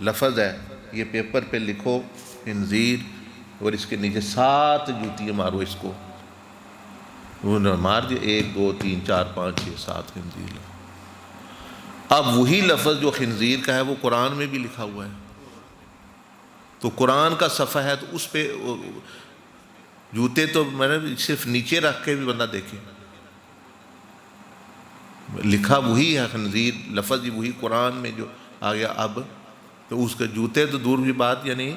لفظ ہے، یہ پیپر پہ لکھو خنزیر، اور اس کے نیچے 7 جوتیاں مارو اس کو، انہوں نے مار دیا 1 2 3 4 5 6 7 خنزیر۔ اب وہی لفظ جو خنزیر کا ہے وہ قرآن میں بھی لکھا ہوا ہے، تو قرآن کا صفحہ ہے تو اس پہ جوتے تو میں نے صرف نیچے رکھ کے بھی بندہ دیکھے، لکھا وہی ہے خنزیر، لفظ ہی وہی قرآن میں جو آ گیا، اب تو اس کے جوتے تو دور بھی بات، یعنی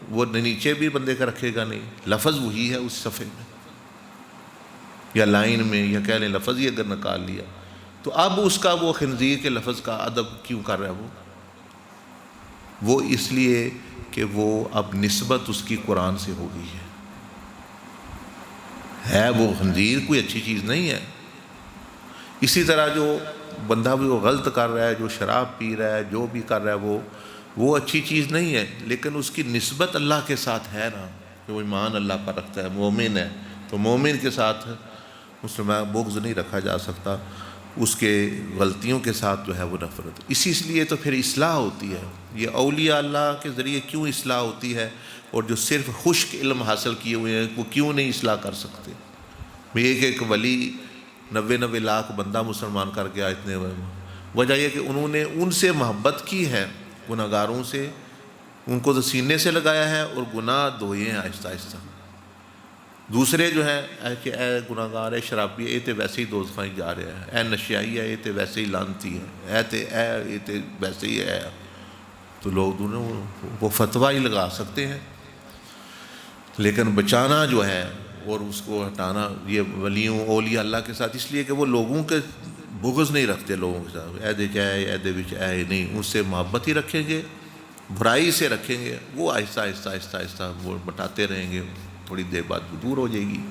وہ نیچے بھی بندے کا رکھے گا نہیں، لفظ وہی ہے اس صفحے میں یا لائن میں، یا کہہ لیں لفظ ہی اگر نکال لیا، تو اب اس کا وہ خنزیر کے لفظ کا ادب کیوں کر رہا ہے وہ اس لیے کہ وہ اب نسبت اس کی قرآن سے ہو گئی ہے وہ خنزیر کوئی اچھی چیز نہیں ہے۔ اسی طرح جو بندہ بھی وہ غلط کر رہا ہے، جو شراب پی رہا ہے، جو بھی کر رہا ہے وہ اچھی چیز نہیں ہے، لیکن اس کی نسبت اللہ کے ساتھ ہے نا، کہ وہ ایمان اللہ پر رکھتا ہے، مومن ہے، تو مومن کے ساتھ مسلمان بغض نہیں رکھا جا سکتا، اس کے غلطیوں کے ساتھ جو ہے وہ نفرت، اسی لیے تو پھر اصلاح ہوتی ہے۔ یہ اولیاء اللہ کے ذریعے کیوں اصلاح ہوتی ہے، اور جو صرف خشک علم حاصل کیے ہوئے ہیں وہ کیوں نہیں اصلاح کر سکتے؟ ایک ولی 90 لاکھ بندہ مسلمان کر گیا، اتنے وجہ یہ کہ انہوں نے ان سے محبت کی ہے، گناہ گاروں سے، ان کو تو سینے سے لگایا ہے اور گناہ دھوئے ہیں آہستہ آہستہ۔ دوسرے جو ہیں کہ اے گناہ گار ہے، شرابی ہے، یہ تو ویسے ہی دوزخاں ہی جا رہا ہے، اے نشیائی ہے، یہ تو ویسے ہی لعنتی ہے، یہ تو ویسے ہی ہے، تو لوگ دونوں وہ فتویٰ ہی لگا سکتے ہیں، لیکن بچانا جو ہے اور اس کو ہٹانا یہ ولیوں اولیاء اللہ کے ساتھ، اس لیے کہ وہ لوگوں کے بغض نہیں رکھتے، لوگوں کے ساتھ عہدے چاہے عہدے بچ اے نہیں، ان سے محبت ہی رکھیں گے، برائی سے رکھیں گے، وہ آہستہ آہستہ آہستہ آہستہ وہ بٹاتے رہیں گے، تھوڑی دیر بعد وہ دور ہو جائے گی۔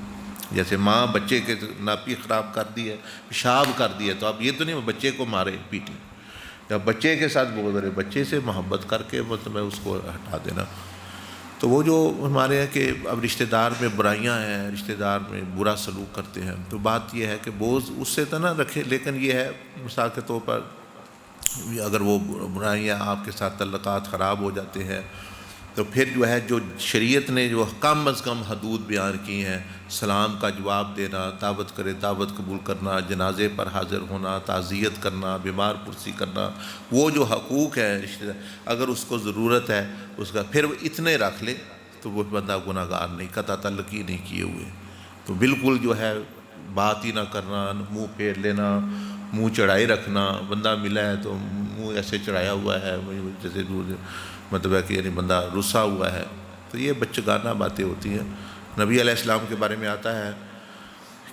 جیسے ماں بچے کے ناپی خراب کر دی ہے، پیشاب کر دی ہے، تو اب یہ تو نہیں بچے کو مارے پیٹی، یا بچے کے ساتھ بغض رہے، بچے سے محبت کر کے مطلب اس کو ہٹا دینا۔ تو وہ جو ہمارے ہیں کہ اب رشتہ دار میں برائیاں ہیں، رشتہ دار میں برا سلوک کرتے ہیں، تو بات یہ ہے کہ بغض اس سے تو نہ رکھے، لیکن یہ ہے مثال کے طور پر اگر وہ برائیاں آپ کے ساتھ تعلقات خراب ہو جاتے ہیں، تو پھر جو ہے جو شریعت نے جو کم از کم حدود بیان کی ہیں، سلام کا جواب دینا، دعوت کرے دعوت قبول کرنا، جنازے پر حاضر ہونا، تعزیت کرنا، بیمار پرسی کرنا، وہ جو حقوق ہیں رشتہ دار، اگر اس کو ضرورت ہے اس کا، پھر وہ اتنے رکھ لے تو وہ بندہ گناہ گار نہیں، قطع تعلق ہی نہیں کیے ہوئے۔ تو بالکل جو ہے بات ہی نہ کرنا، منہ پھیر لینا، منہ چڑھائی رکھنا، بندہ ملا ہے تو منہ ایسے چڑھایا ہوا ہے جیسے مطلب ہے کہ یعنی بندہ رسا ہوا ہے، تو یہ بچگانہ باتیں ہوتی ہیں۔ نبی علیہ السلام کے بارے میں آتا ہے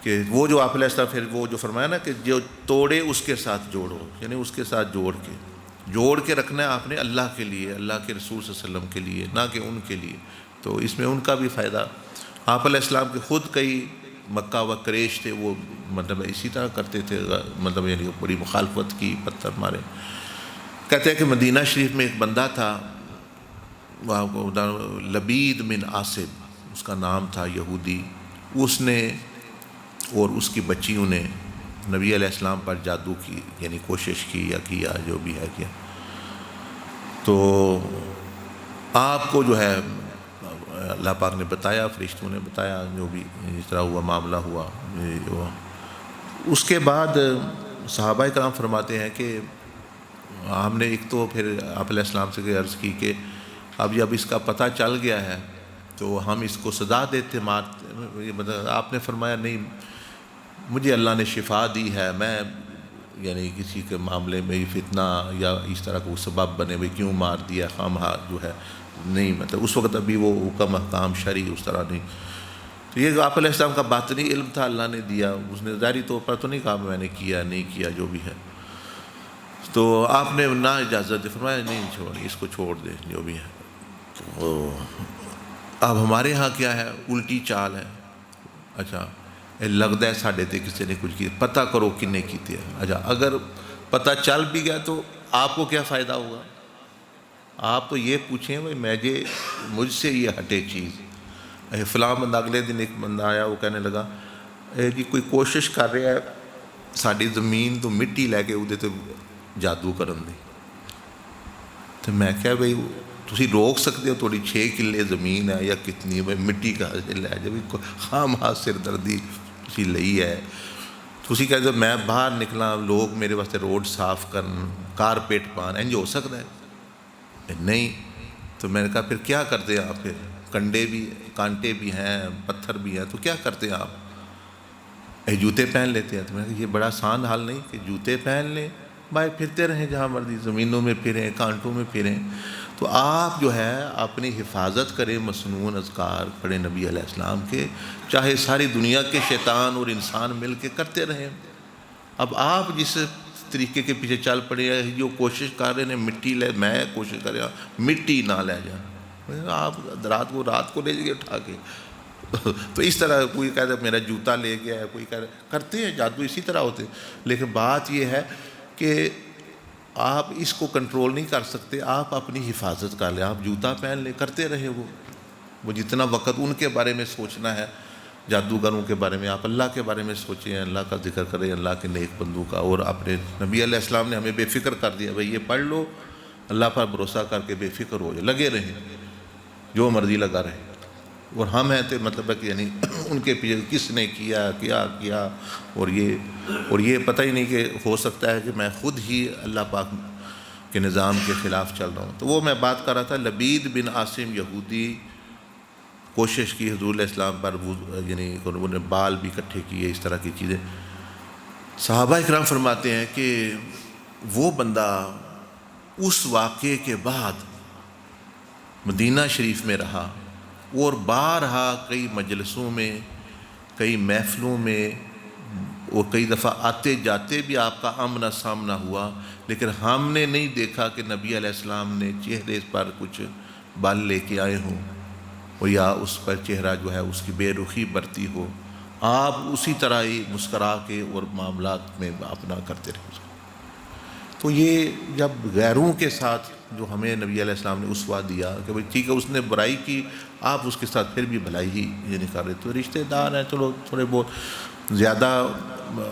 کہ وہ جو آپ علیہ السلام پھر وہ جو فرمایا نا کہ جو توڑے اس کے ساتھ جوڑو، یعنی اس کے ساتھ جوڑ کے رکھنا ہے آپ نے اللہ کے لیے، اللہ کے رسول صلی اللہ علیہ وسلم کے لیے، نہ کہ ان کے لیے۔ تو اس میں ان کا بھی فائدہ، آپ علیہ السلام کے خود کئی مکہ و قریش تھے، وہ مطلب اسی طرح کرتے تھے، مطلب یعنی بڑی مخالفت کی، پتھر مارے۔ کہتے ہیں کہ مدینہ شریف میں ایک بندہ تھا، وہاں کو لبید بن عاصم اس کا نام تھا، یہودی، اس نے اور اس کی بچیوں نے نبی علیہ السلام پر جادو کی، یعنی کوشش کی یا کیا جو بھی ہے کیا۔ تو آپ کو جو ہے اللہ پاک نے بتایا، فرشتوں نے بتایا، جو بھی اس طرح ہوا معاملہ ہوا۔ اس کے بعد صحابہ کرام فرماتے ہیں کہ ہم نے ایک تو پھر آپ علیہ السلام سے عرض کی کہ اب جب اس کا پتہ چل گیا ہے تو ہم اس کو سزا دیتے، مارتے، مطلب آپ نے فرمایا نہیں، مجھے اللہ نے شفا دی ہے، میں یعنی کسی کے معاملے میں فتنہ یا اس طرح کو سبب بنے ہوئے کیوں مار دیا خامخواہ جو ہے نہیں، مطلب اس وقت ابھی وہ حکم احکام شرعی اس طرح نہیں۔ تو یہ آپ علیہ السلام کا باطنی علم تھا، اللہ نے دیا، اس نے ظاہری طور پر تو نہیں کہا میں نے کیا نہیں کیا جو بھی ہے۔ تو آپ نے نہ اجازت دے، فرمایا نہیں چھوڑ، اس کو چھوڑ دے جو بھی ہے۔ تو اب ہمارے ہاں کیا ہے، الٹی چال ہے، اچھا لگتا ہے ساڈے تے کسی نے کچھ کیا، پتہ کرو کنے کیتے ہیں۔ اچھا اگر پتہ چل بھی گیا تو آپ کو کیا فائدہ ہوگا؟ آپ تو یہ پوچھیں بھائی مجھ سے یہ ہٹے چیز۔ فلاں بندہ، اگلے دن ایک بندہ آیا، وہ کہنے لگا جی کوئی کوشش کر رہا ہے ساری زمین تو مٹی لے کے وہ جادو کرن دی۔ تو میں کہا بھائی تسی روک سکتے ہو، تھوڑی 6 کلے زمین ہے یا کتنی، بھائی مٹی کا لے جب خام ہاتھ سر دردی تسی لئی ہے۔ تسی کہتے ہو میں باہر نکلا، لوگ میرے واسطے روڈ صاف کرن، کارپیٹ پان، انج ہو سکتا ہے؟ نہیں۔ تو میں نے کہا پھر کیا کرتے ہیں آپ؟ پھر کنڈے بھی، کانٹے بھی ہیں، پتھر بھی ہیں، تو کیا کرتے ہیں آپ؟ جوتے پہن لیتے ہیں۔ تو میں نے کہا یہ بڑا آسان حال نہیں کہ جوتے پہن لیں، بھائی پھرتے رہیں جہاں مرضی، زمینوں میں پھریں، کانٹوں میں پھریں۔ تو آپ جو ہے اپنی حفاظت کریں، مسنون اذکار پڑھیں نبی علیہ السلام کے، چاہے ساری دنیا کے شیطان اور انسان مل کے کرتے رہیں۔ اب آپ جس طریقے کے پیچھے چل پڑے ہیں، جو کوشش کر رہے ہیں مٹی لے، میں کوشش کر رہا ہوں مٹی نہ لے جائیں، آپ رات کو لے جائیے اٹھا کے۔ تو اس طرح کوئی کہتا ہے میرا جوتا لے گیا ہے، کوئی کرتے ہیں جادو اسی طرح ہوتے۔ لیکن بات یہ ہے کہ آپ اس کو کنٹرول نہیں کر سکتے، آپ اپنی حفاظت کر لیں، آپ جوتا پہن لیں، کرتے رہے وہ جتنا وقت ان کے بارے میں سوچنا ہے، جادوگروں کے بارے میں، آپ اللہ کے بارے میں سوچیں، اللہ کا ذکر کریں، اللہ کے نیک بندوں کا۔ اور اپنے نبی علیہ السلام نے ہمیں بے فکر کر دیا، بھائی یہ پڑھ لو، اللہ پر بھروسہ کر کے بے فکر ہو جائے، لگے رہیں جو مرضی لگا رہے۔ اور ہم ہیں تو مطلب ہے کہ یعنی ان کے پیچھے کس نے کیا اور یہ پتہ ہی نہیں کہ ہو سکتا ہے کہ میں خود ہی اللہ پاک کے نظام کے خلاف چل رہا ہوں۔ تو وہ میں بات کر رہا تھا، لبید بن عاصم یہودی کوشش کی حضور علیہ السلام پر، یعنی انہوں نے بال بھی اکٹھے کیے، اس طرح کی چیزیں۔ صحابہ اکرام فرماتے ہیں کہ وہ بندہ اس واقعے کے بعد مدینہ شریف میں رہا اور بارہا کئی مجلسوں میں، کئی محفلوں میں، اور کئی دفعہ آتے جاتے بھی آپ کا آمنا سامنا ہوا، لیکن ہم نے نہیں دیکھا کہ نبی علیہ السلام نے چہرے پر کچھ بال لے کے آئے ہوں، اور یا اس پر چہرہ جو ہے اس کی بے رخی برتی ہو۔ آپ اسی طرح ہی مسکرا کے اور معاملات میں اپنا کرتے رہے۔ تو یہ جب غیروں کے ساتھ جو ہمیں نبی علیہ السلام نے اسوہ دیا کہ بھئی ٹھیک ہے اس نے برائی کی، آپ اس کے ساتھ پھر بھی بھلائی ہی یہ نہیں کر رہے، تو رشتہ دار ہیں، چلو تھوڑے بہت زیادہ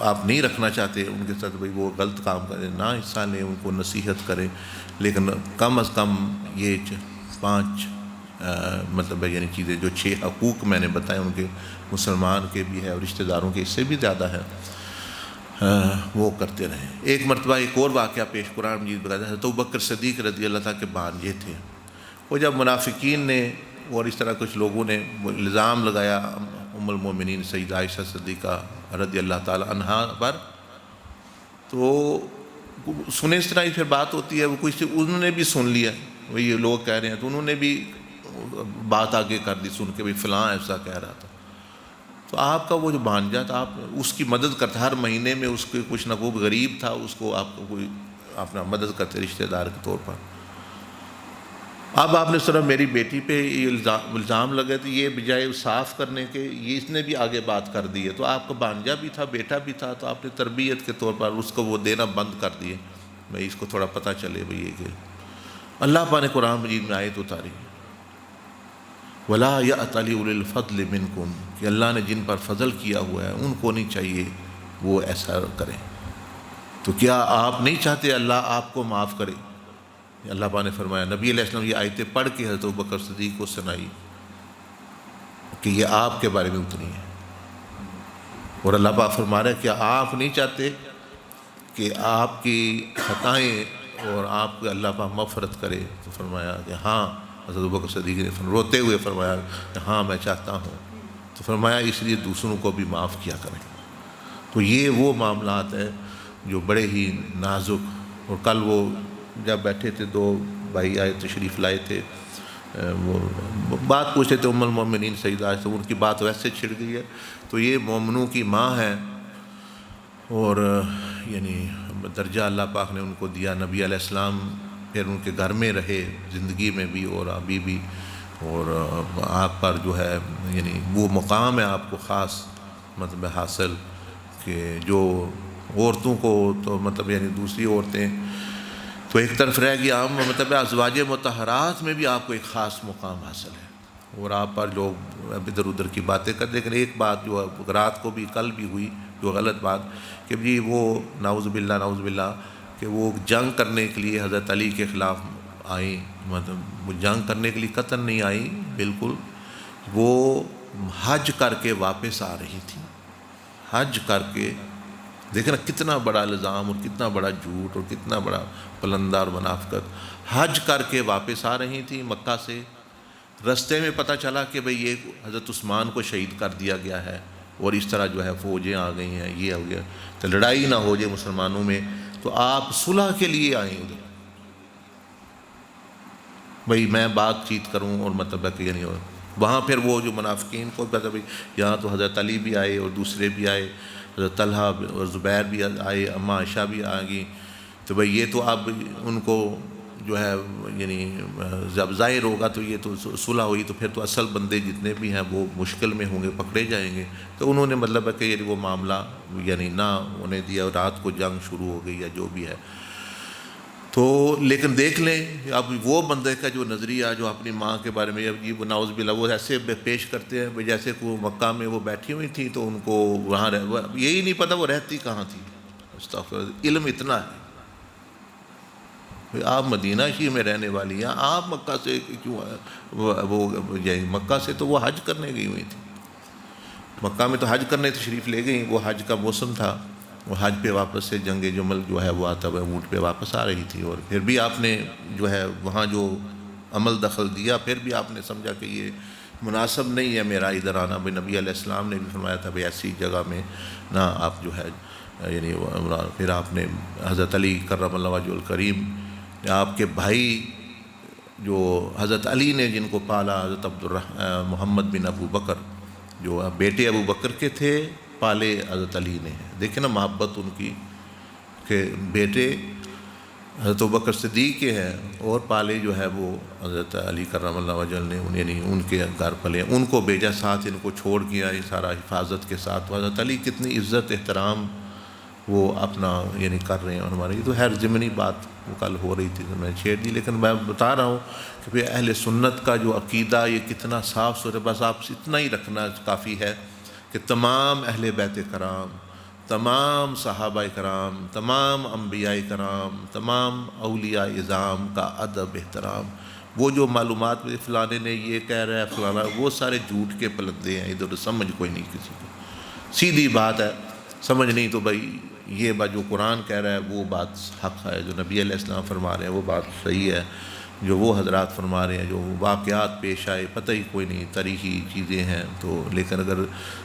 آپ نہیں رکھنا چاہتے ان کے ساتھ، بھئی وہ غلط کام کریں، نہ حصہ لیں، ان کو نصیحت کریں، لیکن کم از کم یہ 5 مطلب یعنی چیزیں جو 6 حقوق میں نے بتائے ان کے مسلمان کے بھی ہے اور رشتہ داروں کے اس سے بھی زیادہ ہے، وہ کرتے رہے۔ ایک مرتبہ ایک اور واقعہ پیش قرآن مجید بتاتا ہے، حضرت ابوبکر صدیق رضی اللہ تعالیٰ کے بانجے تھے، وہ جب منافقین نے اور اس طرح کچھ لوگوں نے الزام لگایا ام المومنین سیدہ عائشہ صدیقہ رضی اللہ تعالیٰ عنہا پر، تو سنے اس طرح ہی پھر بات ہوتی ہے، وہ کچھ انہوں نے بھی سن لیا، وہ یہ لوگ کہہ رہے ہیں تو انہوں نے بھی بات آگے کر دی سن کے، بھائی فلاں ایسا کہہ رہا تھا۔ تو آپ کا وہ جو بھانجا تھا، آپ اس کی مدد کرتے، ہر مہینے میں اس کے کچھ نہ کوئی غریب تھا اس کو آپ کو کوئی اپنا مدد کرتے رشتہ دار کے طور پر۔ اب آپ نے صرف میری بیٹی پہ یہ الزام لگے تو یہ بجائے صاف کرنے کے یہ اس نے بھی آگے بات کر دی ہے، تو آپ کا بھانجا بھی تھا بیٹا بھی تھا، تو آپ نے تربیت کے طور پر اس کو وہ دینا بند کر دیے، بھائی اس کو تھوڑا پتہ چلے بھائی یہ کہ اللہ پاک نے قرآن مجید میں آیت اتاری وَلَا يَأْتَلِ أُولِي الْفَضْلِ مِنْكُمْ کہ اللہ نے جن پر فضل کیا ہوا ہے ان کو نہیں چاہیے وہ ایسا کریں۔ تو کیا آپ نہیں چاہتے اللہ آپ کو معاف کرے؟ اللہ پاک نے فرمایا، نبی علیہ السلام یہ آیتیں پڑھ کے حضرت ابوبکر صدیق کو سنائی کہ یہ آپ کے بارے میں اتری ہے، اور اللہ پاک فرما رہا ہے کہ آپ نہیں چاہتے کہ آپ کی خطائیں اور آپ کو اللہ پاک مغفرت کرے؟ تو فرمایا کہ ہاں، حضرت ابوبکر صدیق نے روتے ہوئے فرمایا کہ ہاں میں چاہتا ہوں۔ تو فرمایا اس لیے دوسروں کو بھی معاف کیا کریں۔ تو یہ وہ معاملات ہیں جو بڑے ہی نازک، اور کل وہ جب بیٹھے تھے 2 بھائی آئے تشریف لائے تھے، وہ بات پوچھتے تھے ام المومنین سیدہ عائشہ، ان کی بات ویسے چھڑ گئی ہے، تو یہ مومنوں کی ماں ہے، اور یعنی درجہ اللہ پاک نے ان کو دیا، نبی علیہ السلام پھر ان کے گھر میں رہے زندگی میں بھی اور ابھی بھی، اور آپ پر جو ہے یعنی وہ مقام ہے آپ کو خاص مطلب حاصل کہ جو عورتوں کو تو مطلب یعنی دوسری عورتیں تو ایک طرف رہ گئی، عام مطلب ازواج مطہرات میں بھی آپ کو ایک خاص مقام حاصل ہے، اور آپ پر لوگ ادھر ادھر کی باتیں کرتے۔ لیکن ایک بات جو رات کو بھی کل بھی ہوئی جو غلط بات کہ جی وہ نعوذ باللہ کہ وہ جنگ کرنے کے لیے حضرت علی کے خلاف آئیں، مطلب وہ جنگ کرنے کے لیے قتل نہیں آئیں، بالکل وہ حج کر کے واپس آ رہی تھی، حج کر کے، دیکھنا کتنا بڑا الزام اور کتنا بڑا جھوٹ اور کتنا بڑا پلندہ اور منافقت، حج کر کے واپس آ رہی تھیں مکہ سے، رستے میں پتہ چلا کہ بھئی یہ حضرت عثمان کو شہید کر دیا گیا ہے، اور اس طرح جو ہے فوجیں آ گئی ہیں، یہ ہو گیا، تو لڑائی نہ ہو جائے مسلمانوں میں، تو آپ صلح کے لیے آئیں ادھر، بھئی میں بات چیت کروں، اور مطلب ہے کہ یعنی وہاں پھر وہ جو منافقین کو پتہ بھئی یہاں تو حضرت علی بھی آئے اور دوسرے بھی آئے، حضرت طلحہ اور زبیر بھی آئے، اماں عائشہ بھی آ گئی، تو بھئی یہ تو اب ان کو جو ہے یعنی جب ظاہر ہوگا تو یہ تو صلح ہوئی، تو پھر تو اصل بندے جتنے بھی ہیں وہ مشکل میں ہوں گے، پکڑے جائیں گے، تو انہوں نے مطلب ہے کہ وہ معاملہ یعنی نہ انہیں دیا، رات کو جنگ شروع ہو گئی یا جو بھی ہے۔ تو لیکن دیکھ لیں اب وہ بندے کا جو نظریہ جو اپنی ماں کے بارے میں یہ وہ نعوذ باللہ وہ ایسے پیش کرتے ہیں جیسے کہ وہ مکہ میں وہ بیٹھی ہوئی تھی تو ان کو وہاں یہی نہیں پتہ وہ رہتی کہاں تھی، استغفر، علم اتنا ہے، آپ مدینہ شریف میں رہنے والی ہیں، آپ مکہ سے کیوں وہ مکہ سے تو وہ حج کرنے گئی ہوئی تھی، مکہ میں تو حج کرنے تشریف لے گئی، وہ حج کا موسم تھا، وہ حج پہ واپس سے جنگ جمل جو ہے وہ آتا ہے اونٹ پہ واپس آ رہی تھی، اور پھر بھی آپ نے جو ہے وہاں جو عمل دخل دیا، پھر بھی آپ نے سمجھا کہ یہ مناسب نہیں ہے میرا ادھر آنا، بھائی نبی علیہ السلام نے بھی فرمایا تھا بھائی ایسی جگہ میں نہ آپ جو ہے یعنی پھر آپ نے حضرت علی کرم اللہ وجہہ الکریم، آپ کے بھائی جو حضرت علی نے جن کو پالا، حضرت محمد بن ابو بکر جو بیٹے ابو بکر کے تھے، پالے حضرت علی نے، دیکھیں نا محبت ان کی کہ بیٹے حضرت ابوبکر صدیق کے ہیں اور پالے جو ہے وہ حضرت علی کرم اللہ وجہ نے، یعنی ان کے گھر پلے، ان کو بھیجا ساتھ، ان کو چھوڑ گیا یہ سارا حفاظت کے ساتھ، حضرت علی کتنی عزت احترام وہ اپنا یعنی کر رہے ہیں، اور ہمارے یہ تو خیر ضمنی بات وہ کل ہو رہی تھی تو میں چھیڑ دی، لیکن میں بتا رہا ہوں کہ پھر اہل سنت کا جو عقیدہ یہ کتنا صاف ستھرا، بس آپ اتنا ہی رکھنا کافی ہے کہ تمام اہل بیت کرام، تمام صحابہ کرام، تمام انبیاء کرام، تمام اولیاء اعظام کا ادب احترام وہ جو معلومات میں فلانے نے یہ کہہ رہا ہے فلانا، وہ سارے جھوٹ کے پلندے ہیں، ادھر سمجھ کوئی نہیں کسی کو، سیدھی بات ہے، سمجھ نہیں تو بھائی یہ بات جو قرآن کہہ رہا ہے وہ بات حق ہے، جو نبی علیہ السلام فرما رہے ہیں وہ بات صحیح ہے، جو وہ حضرات فرما رہے ہیں، جو واقعات پیش آئے پتہ ہی کوئی نہیں، تاریخی چیزیں ہیں تو، لیکن اگر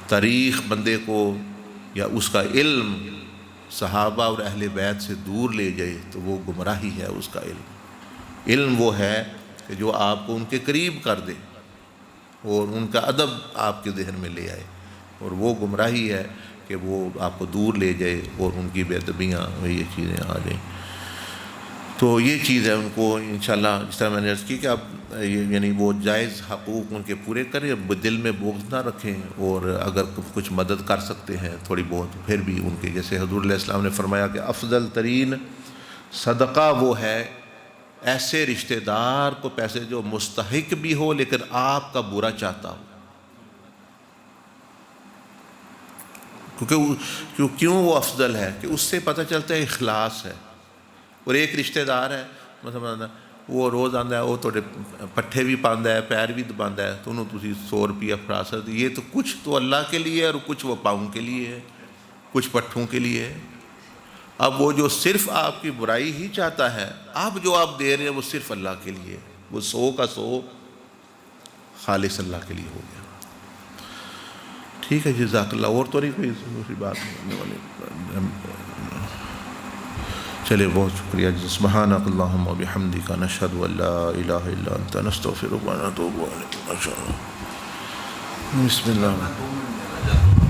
تاریخ بندے کو یا اس کا علم صحابہ اور اہل بیت سے دور لے جائے تو وہ گمراہی ہے اس کا علم۔ علم وہ ہے کہ جو آپ کو ان کے قریب کر دے اور ان کا ادب آپ کے ذہن میں لے آئے، اور وہ گمراہی ہے کہ وہ آپ کو دور لے جائے اور ان کی بے ادبیاں یہ چیزیں آ جائیں۔ تو یہ چیز ہے، ان کو انشاءاللہ جس طرح میں نے عرض کی کہ آپ یعنی وہ جائز حقوق ان کے پورے کریں، دل میں بغض نہ رکھیں، اور اگر کچھ مدد کر سکتے ہیں تھوڑی بہت پھر بھی ان کے، جیسے حضور علیہ السلام نے فرمایا کہ افضل ترین صدقہ وہ ہے ایسے رشتہ دار کو پیسے جو مستحق بھی ہو لیکن آپ کا برا چاہتا ہو، کیونکہ کیوں وہ افضل ہے کہ اس سے پتہ چلتا ہے اخلاص ہے۔ اور ایک رشتہ دار ہے مثلا وہ روز آندا ہے، وہ تھوڑے پٹھے بھی پاندا ہے، پیر بھی دباندا ہے، تو انہوں تسی 100 روپیہ فرا سکتے، یہ تو کچھ تو اللہ کے لیے ہے اور کچھ وہ پاؤں کے لیے ہے، کچھ پٹھوں کے لیے ہے۔ اب وہ جو صرف آپ کی برائی ہی چاہتا ہے، اب جو آپ دے رہے ہیں وہ صرف اللہ کے لیے، وہ 100 کا 100 خالص اللہ کے لیے ہو گیا۔ ٹھیک ہے، جزاک اللہ۔ اور تو نہیں کوئی دوسری بات کرنے والے؟ چلے، بہت شکریہ۔ سبحانک اللہم و بحمدک، نشہد ان لا الہ الا انت، نستغفرک و نتوب الیک۔ بسم اللہ۔